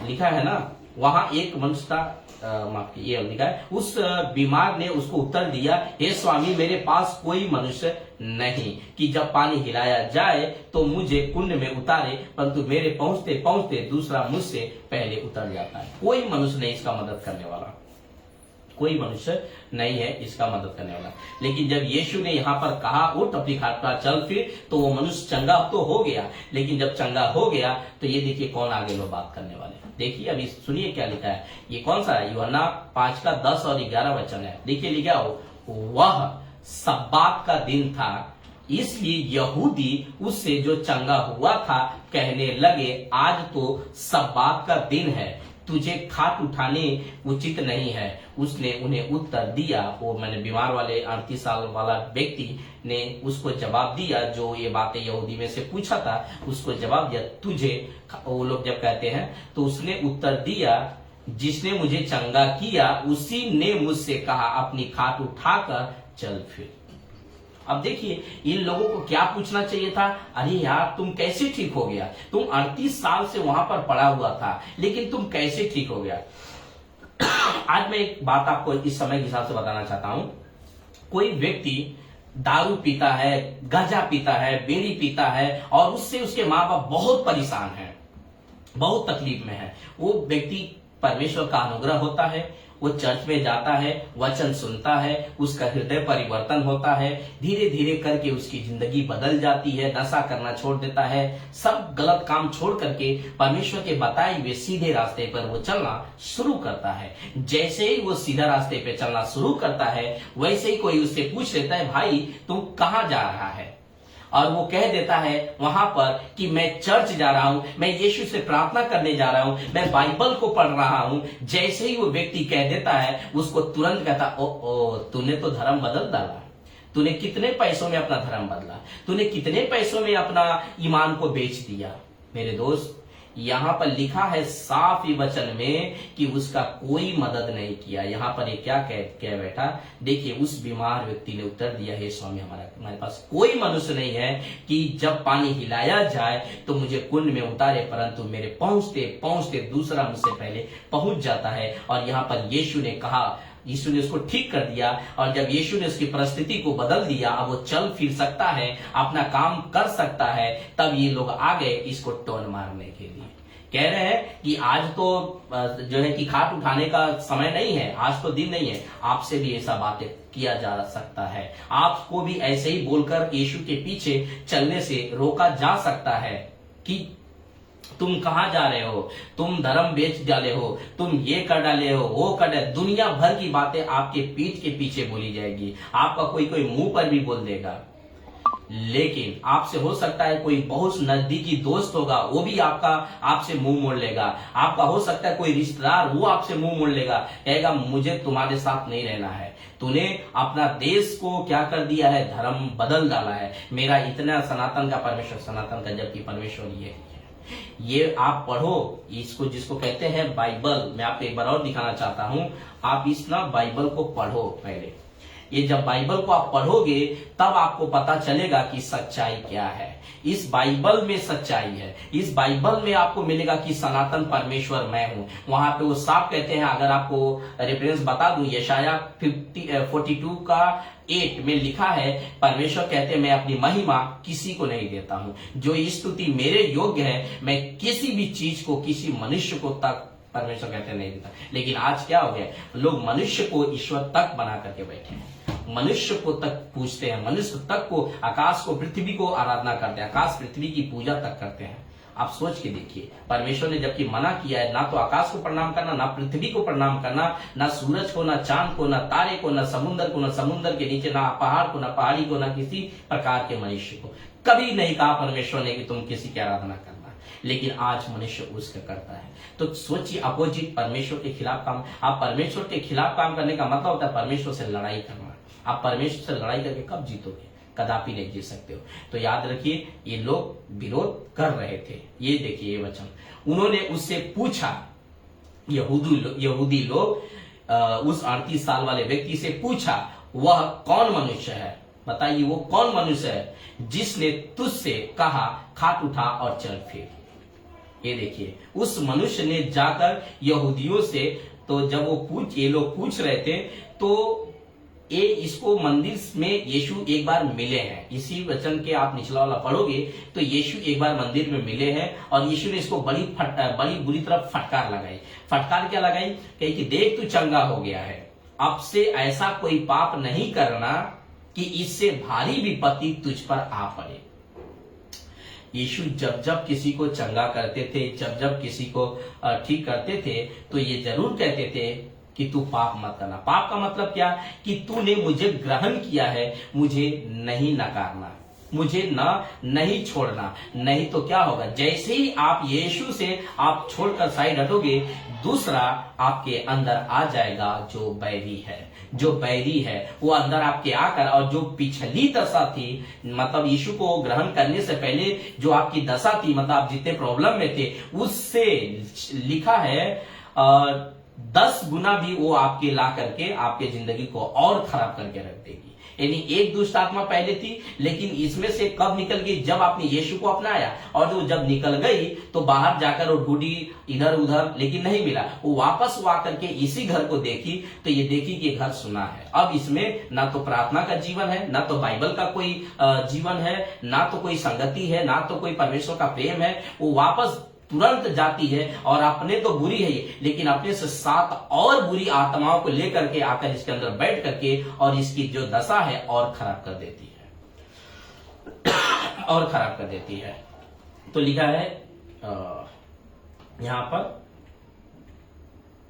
लिखा है ना, वहां एक मनुष्य था, माफ कीजिए, ये लिखा है, उस बीमार ने उसको उत्तर दिया, हे स्वामी मेरे पास कोई मनुष्य नहीं कि जब पानी हिलाया जाए तो मुझे कुंड में उतारे, परंतु मेरे पहुंचते पहुंचते दूसरा मुझसे पहले उतर जाता है। कोई मनुष्य नहीं इसका मदद करने वाला, कोई मनुष्य नहीं है इसका मदद करने वाला। लेकिन जब यीशु ने यहाँ पर कहा उठ अपनी खाट पर चल फिर, तो वो मनुष्य चंगा तो हो गया। लेकिन जब चंगा हो गया तो ये देखिए कौन आगे लोग बात करने वाले। देखिए अभी सुनिए क्या लिखा है, ये कौन सा है, यूहन्ना 5 का 10 और 11 वचन है। देखिए लिखा हो, वह सब्बात का दिन था, इसलिए यहूदी उससे जो चंगा हुआ था कहने लगे, आज तो सब्बात का दिन है, तुझे खाट उठाने उचित नहीं है। उसने उन्हें उत्तर दिया, वो मैंने बीमार वाले 38 साल वाला व्यक्ति ने उसको जवाब दिया, जो ये बातें यहूदी में से पूछा था उसको जवाब दिया, तुझे, वो लोग जब कहते हैं तो उसने उत्तर दिया, जिसने मुझे चंगा किया उसी ने मुझसे कहा अपनी खाट उठाकर चल फिर। अब देखिए इन लोगों को क्या पूछना चाहिए था, अरे यार तुम कैसे ठीक हो गया, तुम 38 साल से वहां पर पड़ा हुआ था, लेकिन तुम कैसे ठीक हो गया। आज मैं एक बात आपको इस समय के हिसाब से बताना चाहता हूं। कोई व्यक्ति दारू पीता है, गांजा पीता है, बीड़ी पीता है और उससे उसके माँ बाप बहुत परेशान हैं, बहुत तकलीफ में है। वो व्यक्ति परमेश्वर का अनुग्रह होता है, वो चर्च में जाता है, वचन सुनता है, उसका हृदय परिवर्तन होता है, धीरे धीरे करके उसकी जिंदगी बदल जाती है, नशा करना छोड़ देता है, सब गलत काम छोड़ करके परमेश्वर के बताए हुए सीधे रास्ते पर वो चलना शुरू करता है। जैसे ही वो सीधा रास्ते पे चलना शुरू करता है, वैसे ही कोई उससे पूछ लेता है, भाई तुम कहाँ जा रहा है, और वो कह देता है वहां पर कि मैं चर्च जा रहा हूं, मैं यीशु से प्रार्थना करने जा रहा हूं, मैं बाइबल को पढ़ रहा हूं। जैसे ही वो व्यक्ति कह देता है, उसको तुरंत कहता, ओ तूने तो धर्म बदल डाला, तूने कितने पैसों में अपना धर्म बदला, तूने कितने पैसों में अपना ईमान को बेच दिया। मेरे दोस्त, यहां पर लिखा है साफ ही वचन में कि उसका कोई मदद नहीं किया। यहां पर ये क्या कह बैठा, देखिए उस बीमार व्यक्ति ने उत्तर दिया, हे स्वामी हमारे पास कोई मनुष्य नहीं है कि जब पानी हिलाया जाए तो मुझे कुंड में उतारे, परंतु मेरे पहुंचते पहुंचते दूसरा मुझसे पहले पहुंच जाता है। और यहाँ पर यीशु ने कहा, यीशु ने उसको ठीक कर दिया, और जब यीशु ने उसकी परिस्थिति को बदल दिया, अब वो चल फिर सकता है, अपना काम कर सकता है, तब ये लोग आ गए इसको टोन मारने के लिए। कह रहे हैं कि आज तो जो है कि खाट उठाने का समय नहीं है, आज तो दिन नहीं है। आपसे भी ऐसा बातें किया जा सकता है, आपको भी ऐसे ही बोलकर यीशु के पीछे चलने से रोका जा सकता है कि तुम कहां जा रहे हो, तुम धर्म बेच डाले हो, तुम ये कर डाले हो, वो कर डाले, दुनिया भर की बातें आपके पीठ के पीछे बोली जाएगी, आपका कोई मुंह पर भी बोल देगा। लेकिन आपसे हो सकता है कोई बहुत नजदीकी दोस्त होगा, वो भी आपसे मुंह मोड़ लेगा। आपका हो सकता है कोई रिश्तेदार, वो आपसे मुंह मोड़ लेगा, कहेगा मुझे तुम्हारे साथ नहीं रहना है, तूने अपना देश को क्या कर दिया है, धर्म बदल डाला है, मेरा इतना सनातन का परमेश्वर सनातन का, जबकि परमेश्वर ये आप पढ़ो इसको, जिसको कहते हैं बाइबल। मैं आपको एक बार और दिखाना चाहता हूं, आप इस ना बाइबल को पढ़ो पहले। ये जब बाइबल को आप पढ़ोगे तब आपको पता चलेगा कि सच्चाई क्या है। इस बाइबल में सच्चाई है, इस बाइबल में आपको मिलेगा कि सनातन परमेश्वर मैं हूं। वहां पे वो साफ कहते हैं, अगर आपको रेफरेंस बता दूं, यशाया 42 का 8 में लिखा है, परमेश्वर कहते हैं मैं अपनी महिमा किसी को नहीं देता हूं, जो स्तुति मेरे योग्य है मैं किसी भी चीज को, किसी मनुष्य को तक, परमेश्वर कहते नहीं देता। लेकिन आज क्या हो गया, लोग मनुष्य को ईश्वर तक बना करके बैठे हैं, मनुष्य को तक पूजते हैं, मनुष्य तक को, आकाश को, पृथ्वी को आराधना करते हैं, आकाश पृथ्वी की पूजा तक करते हैं। आप सोच के देखिए, परमेश्वर ने जबकि मना किया है, ना तो आकाश को प्रणाम करना, ना पृथ्वी को प्रणाम करना, ना सूरज को, ना चांद को, ना तारे को, ना समुद्र को, ना समुद्र के नीचे, ना पहाड़ को, ना पहाड़ी को, ना किसी प्रकार के मनुष्य को। कभी नहीं कहा परमेश्वर ने कि तुम किसी की आराधना करना, लेकिन आज मनुष्य उसका करता है। तो सोचिए, अपोजिट, परमेश्वर के खिलाफ काम। आप परमेश्वर के खिलाफ काम करने का मतलब होता है परमेश्वर से लड़ाई करना। आप परमेश्वर से लड़ाई करके कब जीतोगे, कदापि नहीं जीत सकते हो। तो याद रखिए, ये लोग विरोध कर रहे थे। ये देखिए ये वचन, उन्होंने उससे पूछा, यहूदी लोग उस 38 साल वाले व्यक्ति से पूछा, वह कौन मनुष्य है, बताइए वो कौन मनुष्य है जिसने तुझसे कहा खाट उठा और चल फिर। ये देखिए उस मनुष्य ने जाकर यहूदियों से, तो जब वो ये लोग पूछ रहे थे, तो ये इसको मंदिर में यीशु एक बार मिले हैं। इसी वचन के आप निचला वाला पढ़ोगे तो यीशु एक बार मंदिर में मिले हैं और यीशु ने इसको बड़ी बुरी तरह फटकार लगाई। फटकार क्या लगाई, कही कि देख तू चंगा हो गया है, अब से ऐसा कोई पाप नहीं करना कि इससे भारी विपत्ति तुझ पर आ पड़े। यीशु जब जब किसी को चंगा करते थे, जब जब किसी को ठीक करते थे, तो ये जरूर कहते थे कि तू पाप मत करना। पाप का मतलब क्या, कि तूने मुझे ग्रहण किया है, मुझे नहीं नकारना, मुझे नहीं छोड़ना, नहीं तो क्या होगा, जैसे ही आप यीशु से आप छोड़कर साइड हटोगे, दूसरा आपके अंदर आ जाएगा जो बैरी है। जो बैरी है वो अंदर आपके आकर, और जो पिछली दशा थी, मतलब यीशु को ग्रहण करने से पहले जो आपकी दशा थी, मतलब आप जितने प्रॉब्लम में थे, उससे लिखा है 10 गुना भी वो आपके ला करके आपके जिंदगी को और खराब करके रख देगी। यानी एक दुष्ट आत्मा पहले थी, लेकिन इसमें से कब निकल गई, जब आपने यीशु को अपनाया, और जो जब निकल गई तो बाहर जाकर वो ढूंढी इधर उधर, लेकिन नहीं मिला। वो वापस वो आकर के इसी घर को देखी, तो ये देखी कि घर सुना है। अब इसमें ना तो प्रार्थना का जीवन है, ना तो बाइबल का कोई जीवन है, ना तो कोई संगति है, ना तो कोई परमेश्वर का प्रेम है। वो वापस तुरंत जाती है, और अपने तो बुरी है ये, लेकिन अपने से 7 और बुरी आत्माओं को लेकर के आकर इसके अंदर बैठ करके और इसकी जो दशा है और खराब कर देती है और खराब कर देती है। तो लिखा है यहां पर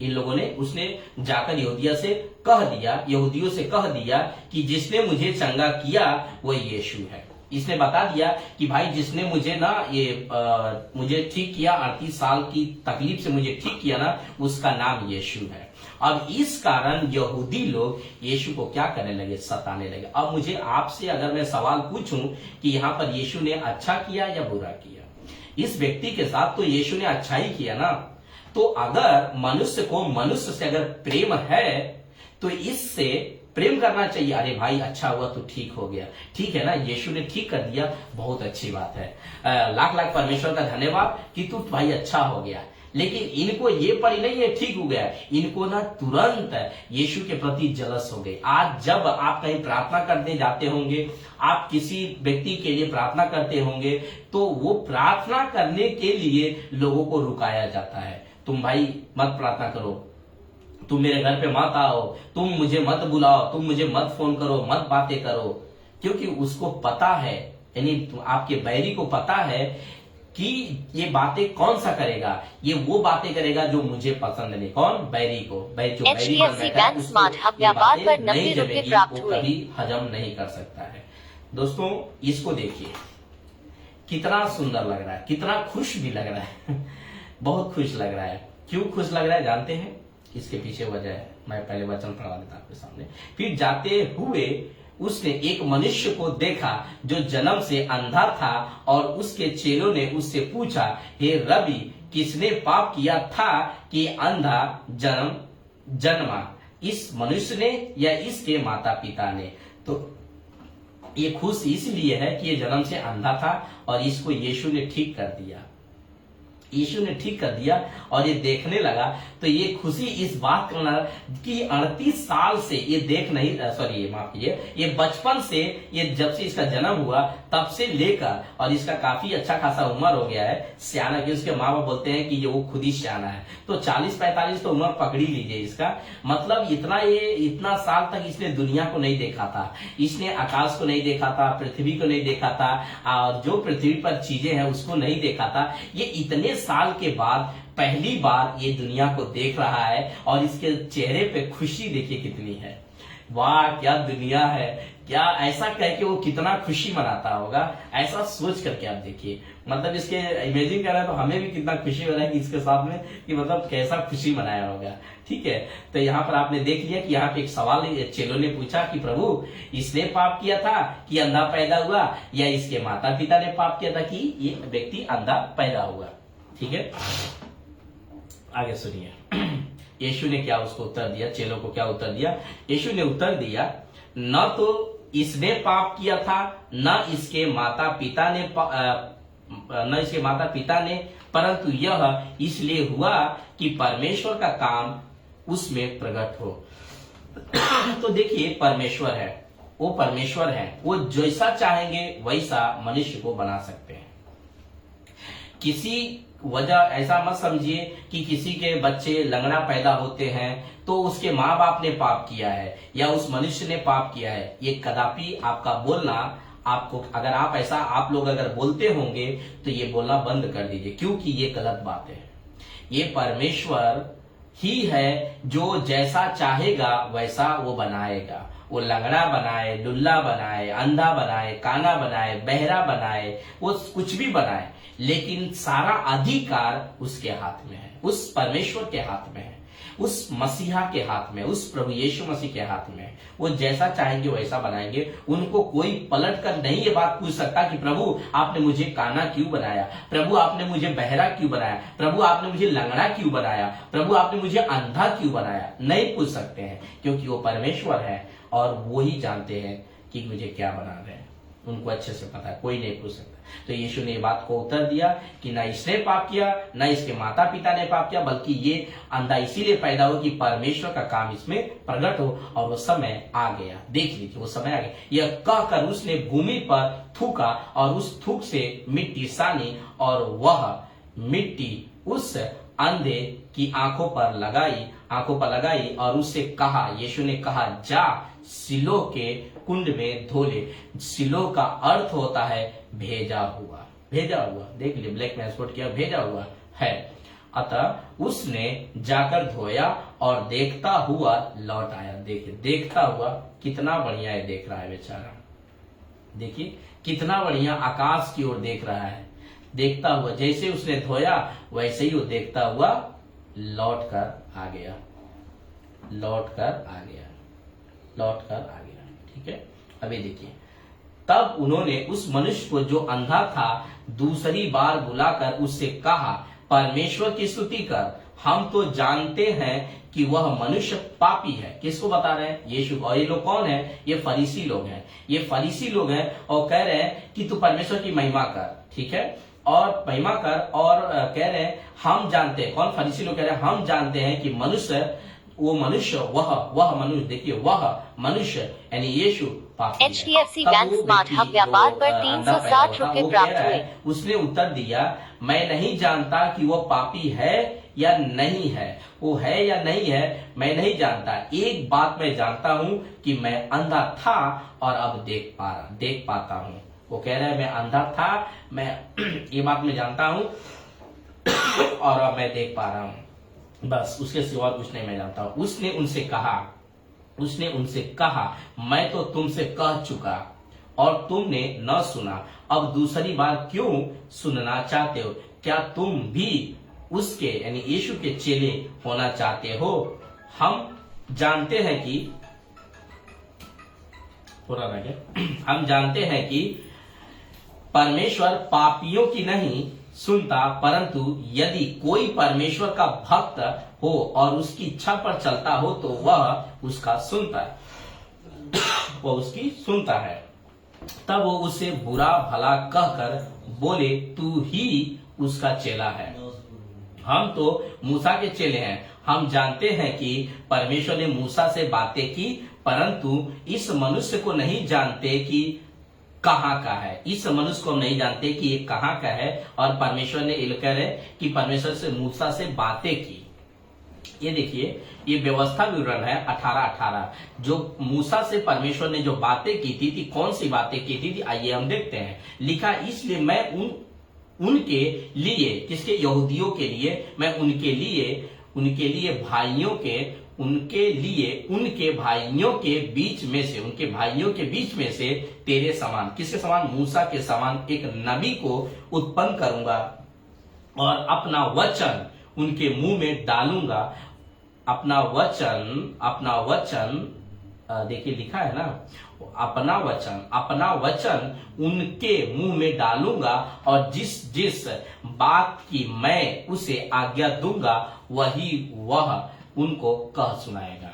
इन लोगों ने, उसने जाकर यहूदियों से कह दिया कि जिसने मुझे चंगा किया वो यीशु है। इसने बता दिया कि भाई जिसने मुझे मुझे ठीक किया, 38 साल की तकलीफ से मुझे ठीक किया ना, उसका नाम यीशु है। अब इस कारण यहूदी लोग यीशु को क्या करने लगे, सताने लगे। अब मुझे आपसे अगर मैं सवाल पूछूं कि यहाँ पर यीशु ने अच्छा किया या बुरा किया, इस व्यक्ति के साथ तो यीशु ने अच्छा ही किया ना। तो अगर मनुष्य को मनुष्य से अगर प्रेम है तो इससे प्रेम करना चाहिए। अरे भाई अच्छा हुआ तो ठीक हो गया, ठीक है ना, यीशु ने ठीक कर दिया, बहुत अच्छी बात है, लाख लाख परमेश्वर का धन्यवाद कि तू भाई अच्छा हो गया। लेकिन इनको ये पड़ी नहीं है ठीक हो गया, इनको ना तुरंत यीशु के प्रति जलस हो गए। आज जब आप कहीं प्रार्थना करने जाते होंगे, आप किसी व्यक्ति के लिए प्रार्थना करते होंगे, तो वो प्रार्थना करने के लिए लोगों को रुकाया जाता है। तुम भाई मत प्रार्थना करो, तुम मेरे घर पे मत आओ, तुम मुझे मत बुलाओ, तुम मुझे मत फोन करो, मत बातें करो, क्योंकि उसको पता है, यानी आपके बैरी को पता है कि ये बातें कौन सा करेगा, ये वो बातें करेगा जो मुझे पसंद नहीं। कौन, बैरी को। HDFC बैंक स्मार्ट हब व्यापार पर 90 रुपए प्राप्त हुए, कभी हजम नहीं कर सकता है। दोस्तों इसको देखिए कितना सुंदर लग रहा है, कितना खुश भी लग रहा है बहुत खुश लग रहा है। क्यों खुश लग रहा है जानते हैं, इसके पीछे वजह है, मैं पहले वचन पढ़वा देता आपके सामने। फिर जाते हुए उसने एक मनुष्य को देखा जो जन्म से अंधा था, और उसके चेलों ने उससे पूछा, हे रबी, किसने पाप किया था कि अंधा जन्मा, इस मनुष्य ने या इसके माता पिता ने? तो ये खुश इसलिए है कि ये जन्म से अंधा था और इसको यीशु ने ठीक कर दिया। यीशु ने ठीक कर दिया और ये देखने लगा। तो ये खुशी इस बात का कि 38 साल से ये देख नहीं, सॉरी ये माफ कीजिए, ये बचपन से, ये जब से इसका जन्म हुआ तब से लेकर, और इसका काफी अच्छा खासा उम्र हो गया है, सियाना की। उसके माँ बाप बोलते हैं कि ये वो खुद ही सियाना है। तो 40-45 तो उम्र पकड़ी लीजिए इसका, मतलब इतना साल तक इसने दुनिया को नहीं देखा था, इसने आकाश को नहीं देखा था, पृथ्वी को नहीं देखा था, और जो पृथ्वी पर चीजें हैं उसको नहीं देखा था। ये इतने साल के बाद पहली बार ये दुनिया को देख रहा है, और इसके चेहरे पे खुशी देखिए कितनी है। वाह क्या दुनिया है, क्या ऐसा कह के वो कितना खुशी मनाता होगा, ऐसा सोच करके आप देखिए। मतलब इसके इमेजिन कर रहे हैं तो हमें भी कितना खुशी हो रहा है कि इसके साथ में, कि मतलब कैसा खुशी मनाया होगा। ठीक है, तो यहाँ पर आपने देख लिया कि यहाँ पे एक सवाल चेलों ने पूछा कि प्रभु, इसने पाप किया था कि अंधा पैदा हुआ, या इसके माता पिता ने पाप किया था कि ये व्यक्ति अंधा पैदा हुआ? ठीक है, आगे सुनिए यीशु ने क्या उसको उत्तर दिया, चेलों को क्या उत्तर दिया। यीशु ने उत्तर दिया, न तो इसने पाप किया था, न इसके माता पिता ने, परंतु यह इसलिए हुआ कि परमेश्वर का काम उसमें प्रकट हो। तो देखिए, परमेश्वर है, वो परमेश्वर है, वो जैसा चाहेंगे वैसा मनुष्य को बना सकते हैं। किसी वजह ऐसा मत समझिए कि किसी के बच्चे लंगड़ा पैदा होते हैं तो उसके माँ बाप ने पाप किया है या उस मनुष्य ने पाप किया है। ये कदापि आपका बोलना, आपको अगर आप लोग अगर बोलते होंगे तो ये बोलना बंद कर दीजिए, क्योंकि ये गलत बात है। ये परमेश्वर ही है जो जैसा चाहेगा वैसा वो बनाएगा। वो लंगड़ा बनाए, लुल्ला बनाए, अंधा बनाए, काना बनाए, बहरा बनाए, वो कुछ भी बनाए, लेकिन सारा अधिकार उसके हाथ में है, उस परमेश्वर के हाथ में है, उस मसीहा के हाथ में, उस प्रभु यीशु मसीह के हाथ में। वो जैसा चाहेंगे वैसा बनाएंगे। उनको कोई पलट कर नहीं ये बात पूछ सकता कि प्रभु आपने मुझे काना क्यों बनाया, प्रभु आपने मुझे बहरा क्यों बनाया, प्रभु आपने मुझे लंगड़ा क्यों बनाया, प्रभु आपने मुझे अंधा क्यों बनाया। नहीं पूछ सकते हैं, क्योंकि वो परमेश्वर है और वो ही जानते हैं कि मुझे क्या बना रहे हैं। उनको अच्छे से पता है, कोई नहीं पूछ सकता। तो यीशु ने बात को उत्तर दिया कि न इसने पाप किया, न इसके माता पिता ने पाप किया, बल्कि ये अंधा इसीलिए पैदा हो कि परमेश्वर का काम इसमें प्रकट हो। और वो समय आ गया, देख लीजिए, वो समय आ गया। यह कहकर उसने भूमि पर थूका और उस थूक से मिट्टी सानी और वह मिट्टी उस अंधे की आंखों पर लगाई और उससे कहा, यीशु ने कहा, जा सिलो के कुंड में धो ले। सिलो का अर्थ होता है भेजा हुआ। देख लिए, ब्लैक में स्पॉट किया, भेजा हुआ है। अतः उसने जाकर धोया और देखता हुआ लौट आया। देखिए, देखता हुआ, कितना बढ़िया है, देख रहा है बेचारा। देखिए कितना बढ़िया आकाश की ओर देख रहा है। देखता हुआ, जैसे उसने धोया वैसे ही वो देखता हुआ लौट कर आ गया। ठीक है, अभी देखिए, तब उन्होंने उस मनुष्य को जो अंधा था दूसरी बार बुलाकर उससे कहा, परमेश्वर की स्तुति कर, हम तो जानते हैं कि वह मनुष्य पापी है। किसको बता रहे हैं? यीशु। और ये लोग कौन है? ये फरीसी लोग हैं। और कह रहे हैं कि तू परमेश्वर की महिमा कर। ठीक है, और महिमा कर, और कह रहे हैं हम जानते हैं। कौन? फरीसी लोग कह रहे हैं हम जानते हैं कि वह मनुष्य, देखिए वह मनुष्य यानी यीशु पापी है। HDFC बैंक स्मार्ट हब व्यापार पर 360 रुपए प्राप्त हुए। उसने उत्तर दिया, मैं नहीं जानता कि वो पापी है या नहीं है। वो है या नहीं है मैं नहीं जानता। एक बात मैं जानता हूं कि मैं अंधा था और अब देख पाता हूं। वो कह रहा है मैं अंधा था, मैं ये बात मैं जानता हूं और अब मैं देख पा रहा हूं। बस, उसके सिवा कुछ नहीं मैं जानता हूं। उसने उनसे कहा, मैं तो तुमसे कह चुका और तुमने न सुना, अब दूसरी बार क्यों सुनना चाहते हो? क्या तुम भी उसके यानी यीशु के चेले होना चाहते हो? हम जानते हैं कि परमेश्वर पापियों की नहीं सुनता, परंतु यदि कोई परमेश्वर का भक्त हो और उसकी इच्छा पर चलता हो तो वह उसकी सुनता है। तब वो उसे बुरा भला कहकर बोले, तू ही उसका चेला है। हम तो मूसा के चेले हैं। हम जानते हैं कि परमेश्वर ने मूसा से बातें की, परंतु इस मनुष्य को नहीं जानते कि कहाँ का है। इस मनुष्य को हम नहीं जानते कि ये कहाँ का है। और परमेश्वर ने कह रहे कि परमेश्वर से मूसा से बातें की। ये देखिए, ये व्यवस्था विवरण है 18:18, जो मूसा से परमेश्वर ने जो बातें की थी कौन सी बातें की थी? आइए हम देखते हैं। लिखा, इसलिए मैं उनके लिए, किसके? यहूदियों के लिए, मैं उनके लिए भाइयों के बीच में से तेरे समान, किसके समान? मूसा के समान एक नबी को उत्पन्न करूंगा और अपना वचन उनके मुंह में डालूंगा। अपना वचन देखिए लिखा है ना, अपना वचन उनके मुंह में डालूंगा और जिस बात की मैं उसे आज्ञा दूंगा वही वह उनको कह सुनाएगा।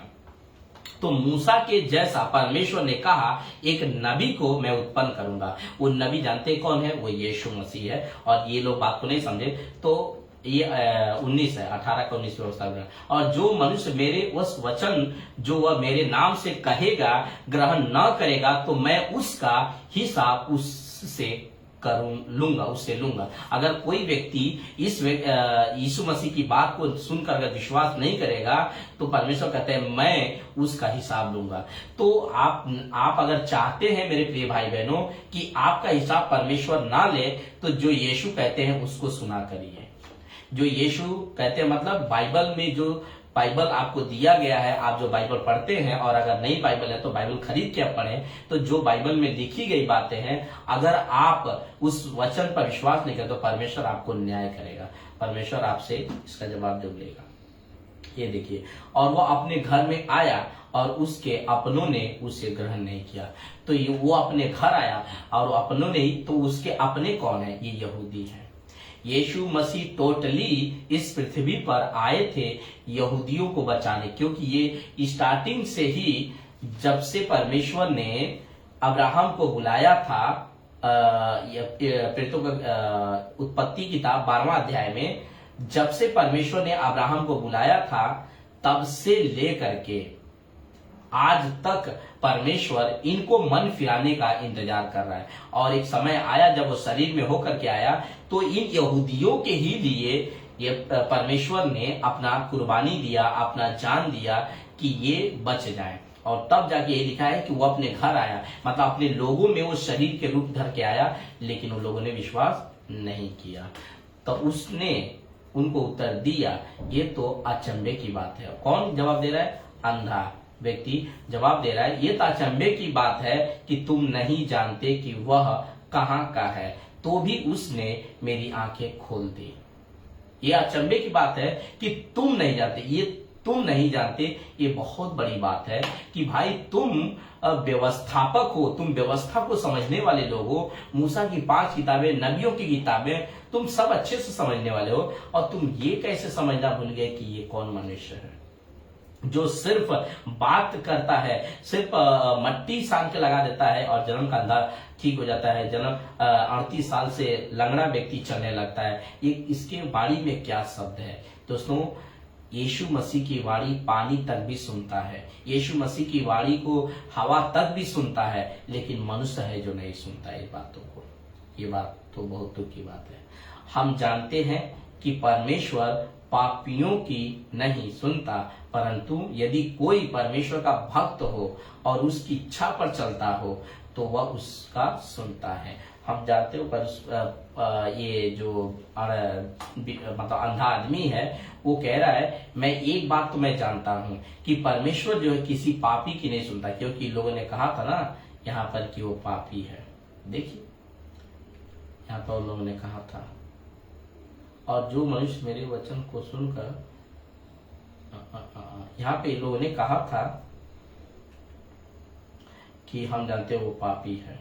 तो मूसा के जैसा परमेश्वर ने कहा एक नबी को मैं उत्पन्न करूंगा। वो नबी जानते कौन है? वो यीशु मसीह है। और ये लोग बात को नहीं समझे तो ये 19 है, 18 का 19 व्यवस्था में। और जो मनुष्य मेरे उस वचन जो वह मेरे नाम से कहेगा ग्रहण न करेगा तो मैं उसका हिसाब उससे उससे लूंगा। अगर कोई व्यक्ति इस यीशु मसीह की बात को सुनकर अगर विश्वास नहीं करेगा तो परमेश्वर कहते हैं मैं उसका हिसाब लूंगा। तो आप अगर चाहते हैं मेरे प्रिय भाई बहनों कि आपका हिसाब परमेश्वर ना ले तो जो यीशु कहते हैं उसको सुना करिए। जो यीशु कहते हैं मतलब बाइबल में जो बाइबल आपको दिया गया है, आप जो बाइबल पढ़ते हैं, और अगर नई बाइबल है तो बाइबल खरीद के आप पढ़ें, तो जो बाइबल में लिखी गई बातें हैं अगर आप उस वचन पर विश्वास नहीं करते तो परमेश्वर आपको न्याय करेगा, परमेश्वर आपसे इसका जवाब जब लेगा। ये देखिए, और वो अपने घर में आया और उसके अपनों ने उसे ग्रहण नहीं किया। तो ये वो अपने घर आया और अपनों ने, तो उसके अपने कौन है? ये यहूदी हैं। यीशु मसीह टोटली इस पृथ्वी पर आए थे यहूदियों को बचाने, क्योंकि ये स्टार्टिंग से ही जब से परमेश्वर ने अब्राहम को बुलाया था, उत्पत्ति किताब 12वां अध्याय में जब से परमेश्वर ने अब्राहम को बुलाया था तब से लेकर के आज तक परमेश्वर इनको मन फिराने का इंतजार कर रहा है। और एक समय आया जब वो शरीर में होकर के आया तो इन यहूदियों के ही लिए ये परमेश्वर ने अपना कुर्बानी दिया, अपना जान दिया कि ये बच जाएं। और तब जाके ये लिखा है कि वो अपने घर आया, मतलब अपने लोगों में वो शरीर के रूप धर के आया, लेकिन उन लोगों ने विश्वास नहीं किया। तो उसने उनको उत्तर दिया। ये तो अचंभे की बात है। कौन जवाब दे रहा है? अंधा व्यक्ति जवाब दे रहा है। ये तो अचंभे की बात है कि तुम नहीं जानते कि वह कहाँ का है, तो भी उसने मेरी आंखें खोल दी। ये अचंभे की बात है कि तुम नहीं जानते। ये तुम नहीं जानते, ये बहुत बड़ी बात है कि भाई तुम व्यवस्थापक हो, तुम व्यवस्था को समझने वाले लोग हो। मूसा की 5 किताबें, नबियों की किताबें तुम सब अच्छे से समझने वाले हो, और तुम ये कैसे समझना भूल गए कि ये कौन मनुष्य है जो सिर्फ बात करता है, सिर्फ मट्टी सान के लगा देता है और जन्म का अंधा ठीक हो जाता है, जन्म 38 साल से लंगड़ा व्यक्ति चलने लगता है। ये इसके वाणी में क्या शब्द है? दोस्तों, यीशु मसीह की वाणी पानी तक भी सुनता है, यीशु मसीह की वाणी को हवा तक भी सुनता है, लेकिन मनुष्य है जो नहीं सुनता है इस बातों को। ये बात तो बहुत दुख की बात है। हम जानते हैं कि परमेश्वर पापियों की नहीं सुनता, परंतु यदि कोई परमेश्वर का भक्त हो और उसकी इच्छा पर चलता हो तो वह उसका सुनता है। हम जानते हो पर ये जो मतलब अंधा आदमी है वो कह रहा है मैं एक बात तो मैं जानता हूं कि परमेश्वर जो है किसी पापी की नहीं सुनता, क्योंकि लोगों ने कहा था ना यहाँ पर कि वो पापी है। देखिए यहाँ पर लोगों ने कहा था, और जो मनुष्य मेरे वचन को सुनकर, यहाँ पे लोगों ने कहा था कि हम जानते हो वो पापी है।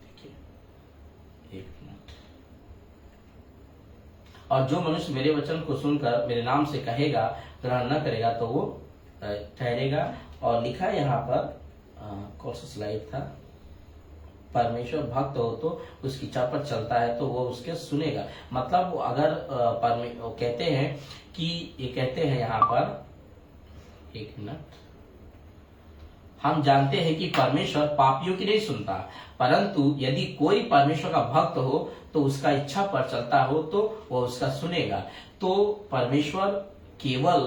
देखिए एक मिनट, और जो मनुष्य मेरे वचन को सुनकर मेरे नाम से कहेगा ग्रहण न करेगा तो वो ठहरेगा। और लिखा है यहाँ पर कौन सा स्लाइड था, परमेश्वर भक्त हो तो उसकी इच्छा पर चलता है तो वो उसके सुनेगा। मतलब वो अगर वो कहते हैं कि ये कहते हैं यहाँ पर, एक मिनट, हम जानते हैं कि परमेश्वर पापियों की नहीं सुनता, परंतु यदि कोई परमेश्वर का भक्त हो तो उसका इच्छा पर चलता हो तो वो उसका सुनेगा। तो परमेश्वर केवल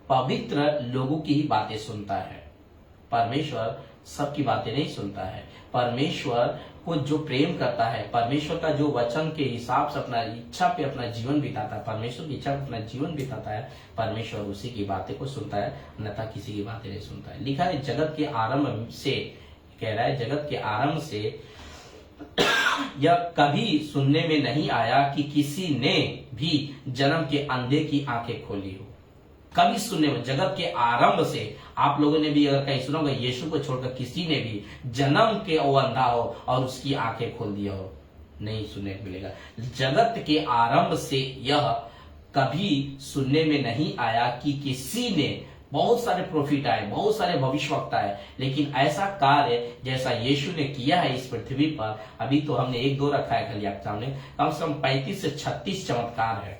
पवित्र लोगों की ही बातें सुनता है, परमेश्वर सबकी बातें नहीं सुनता है। परमेश्वर को जो प्रेम करता है, परमेश्वर का जो वचन के हिसाब से अपना इच्छा पे अपना जीवन बिताता है, परमेश्वर की इच्छा पे अपना जीवन बिताता है, परमेश्वर उसी की बातें को सुनता है, अन्यथा किसी की बातें नहीं सुनता है। लिखा है जगत के आरंभ से, कह रहा है जगत के आरंभ से यह कभी सुनने में नहीं आया कि किसी ने भी जन्म के अंधे की आंखें खोली हो। कभी सुनने में, जगत के आरंभ से आप लोगों ने भी अगर कहीं सुना होगा यीशु को छोड़कर किसी ने भी जन्म के वो अंधा हो और उसकी आंखें खोल दिया हो, नहीं सुनने को मिलेगा। जगत के आरंभ से यह कभी सुनने में नहीं आया कि किसी ने बहुत सारे प्रॉफिट आए, बहुत सारे भविष्यवक्ता आए, लेकिन ऐसा कार्य जैसा यीशु ने किया है इस पृथ्वी पर, अभी तो हमने 1-2 रखा है खाली आपके सामने, कम से कम 35 से 36 चमत्कार है।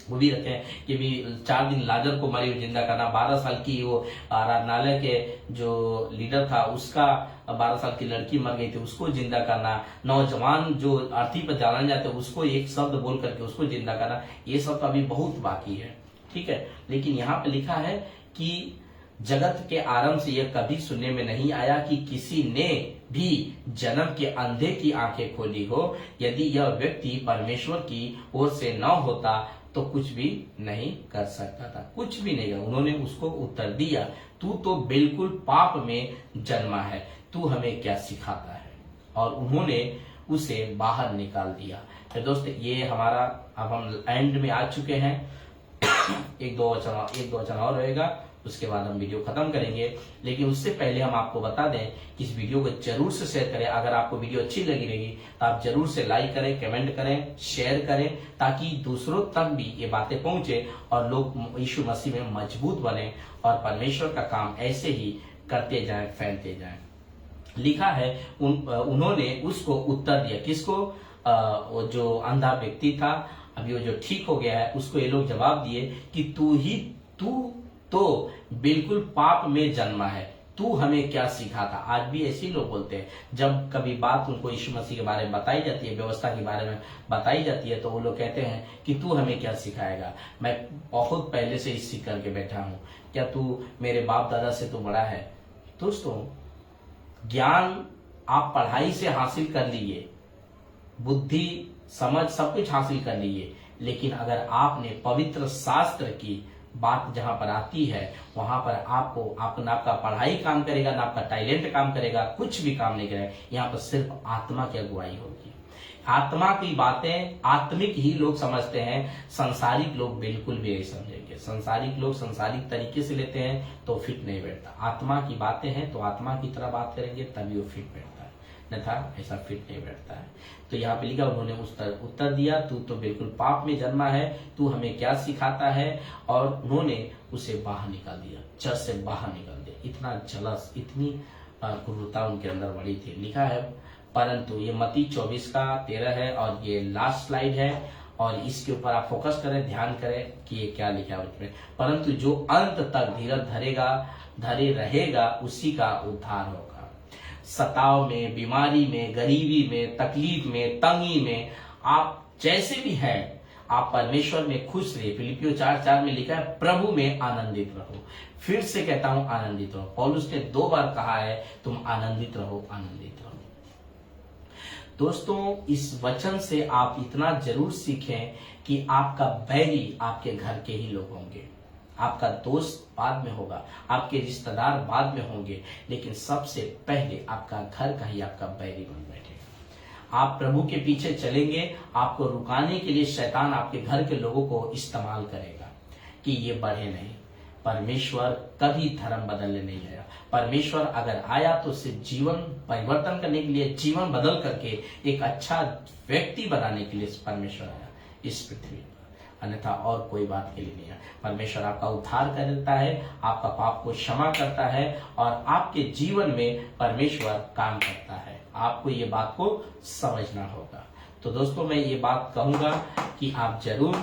वो भी रखे हैं कि भी 4 दिन लाजर को मरे हुए जिंदा करना, 12 साल की वो आराधनालय के जो लीडर था उसका 12 साल की लड़की मर गई थी उसको जिंदा करना, नौजवान जो अर्थी पर जलाने जाते उसको एक शब्द बोल करके उसको जिंदा करना, ये सब तो अभी बहुत बाकी है, ठीक है। लेकिन यहाँ पे लिखा है कि जगत के आरंभ से यह कभी सुनने में नहीं आया कि किसी ने भी जन्म के अंधे की आंखें खोली हो। यदि यह व्यक्ति परमेश्वर की ओर से न होता तो कुछ भी नहीं कर सकता था, कुछ भी नहीं। उन्होंने उसको उत्तर दिया, तू तो बिल्कुल पाप में जन्मा है, तू हमें क्या सिखाता है, और उन्होंने उसे बाहर निकाल दिया। तो दोस्त ये हमारा अब हम एंड में आ चुके हैं। एक दो वचन और रहेगा, उसके बाद हम वीडियो खत्म करेंगे। लेकिन उससे पहले हम आपको बता दें कि इस वीडियो को जरूर से शेयर करें। अगर आपको वीडियो अच्छी लगी रहेगी तो आप जरूर से लाइक करें, कमेंट करें, शेयर करें, ताकि दूसरों तक भी ये बातें पहुंचे और लोग यीशु मसीह में मजबूत बने और परमेश्वर का काम ऐसे ही करते जाएं, फैलते जाएं। लिखा है उन्होंने उसको उत्तर दिया, किसको? वो जो अंधा व्यक्ति था, अभी वो जो ठीक हो गया है, उसको ये लोग जवाब दिए कि तू तो बिल्कुल पाप में जन्मा है, तू हमें क्या सिखाता। आज भी ऐसे ही लोग बोलते हैं, जब कभी बात उनको यीशु मसीह के बारे में बताई जाती है, व्यवस्था के बारे में बताई जाती है, तो वो लोग कहते हैं कि तू हमें क्या सिखाएगा, मैं बहुत पहले से इस सीख करके बैठा हूं, क्या तू मेरे बाप दादा से तो बड़ा है। दोस्तों, ज्ञान आप पढ़ाई से हासिल कर लीजिए, बुद्धि समझ सब कुछ हासिल कर लीजिए, लेकिन अगर आपने पवित्र शास्त्र की बात जहां पर आती है, वहां पर आपका पढ़ाई काम करेगा ना, आपका टैलेंट काम करेगा, कुछ भी काम नहीं करेगा। यहाँ पर सिर्फ आत्मा की अगुवाई होगी। आत्मा की बातें आत्मिक ही लोग समझते हैं, संसारिक लोग बिल्कुल भी नहीं समझेंगे। संसारिक लोग संसारिक तरीके से लेते हैं तो फिट नहीं बैठता। आत्मा की बातें हैं तो आत्मा की तरह बात करेंगे तभी वो फिट बैठता है, अन्यथा ऐसा फिट नहीं बैठता है। तो यहाँ पे लिखा, उन्होंने उत्तर दिया, तू तो बिल्कुल पाप में जन्मा है, तू हमें क्या सिखाता है, और उन्होंने उसे बाहर निकाल दिया, चर्च से बाहर निकाल दिया। इतना जलस, इतनी क्रूरता उनके अंदर बड़ी थी। लिखा है, परंतु ये मत्ती 24:13 है और ये लास्ट स्लाइड है, और इसके ऊपर आप फोकस करें, ध्यान करें कि ये क्या लिखा है उसमें। परंतु जो अंत तक धीरज धरे रहेगा उसी का उद्धार होगा। सताव में, बीमारी में, गरीबी में, तकलीफ में, तंगी में, आप जैसे भी हैं, आप परमेश्वर में खुश रहिए। फिलिपियो 4:4 में लिखा है, प्रभु में आनंदित रहो। फिर से कहता हूं, आनंदित रहो। पौलुस ने 2 बार कहा है, तुम आनंदित रहो, आनंदित रहो। दोस्तों, इस वचन से आप इतना जरूर सीखें कि आपका बैरी आपके घर के ही लोग होंगे, आपका दोस्त बाद में होगा, आपके रिश्तेदार बाद में होंगे, लेकिन सबसे पहले आपका घर का ही आपका बैरी बन बैठेगा। आप प्रभु के पीछे चलेंगे, आपको रुकाने के लिए शैतान आपके घर के लोगों को इस्तेमाल करेगा कि ये बढ़े नहीं। परमेश्वर कभी धर्म बदलने नहीं आया। परमेश्वर अगर आया तो सिर्फ जीवन परिवर्तन करने के लिए, जीवन बदल करके एक अच्छा व्यक्ति बनाने के लिए परमेश्वर आया इस पृथ्वी पर, अन्यथा और कोई बात के लिए नहीं है। परमेश्वर आपका उद्धार कर देता है, आपका पाप को क्षमा करता है, और आपके जीवन में परमेश्वर काम करता है। आपको ये बात को समझना होगा। तो दोस्तों, मैं ये बात कहूंगा कि आप जरूर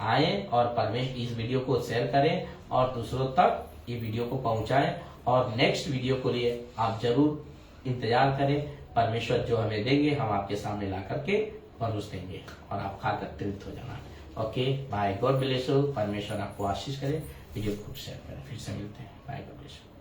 आए और परमेश्वर इस वीडियो को शेयर करें और दूसरों तक ये वीडियो को पहुंचाएं, और नेक्स्ट वीडियो के लिए आप जरूर इंतजार करें। परमेश्वर जो हमें देंगे हम आपके सामने ला करके परोस देंगे और आप खाकर तृप्त हो जाना। Okay, bye, God bless you. परमेश्वर आपको आशीष करे। वीडियो खूब शेयर करें। फिर से मिलते हैं। Bye, God bless you.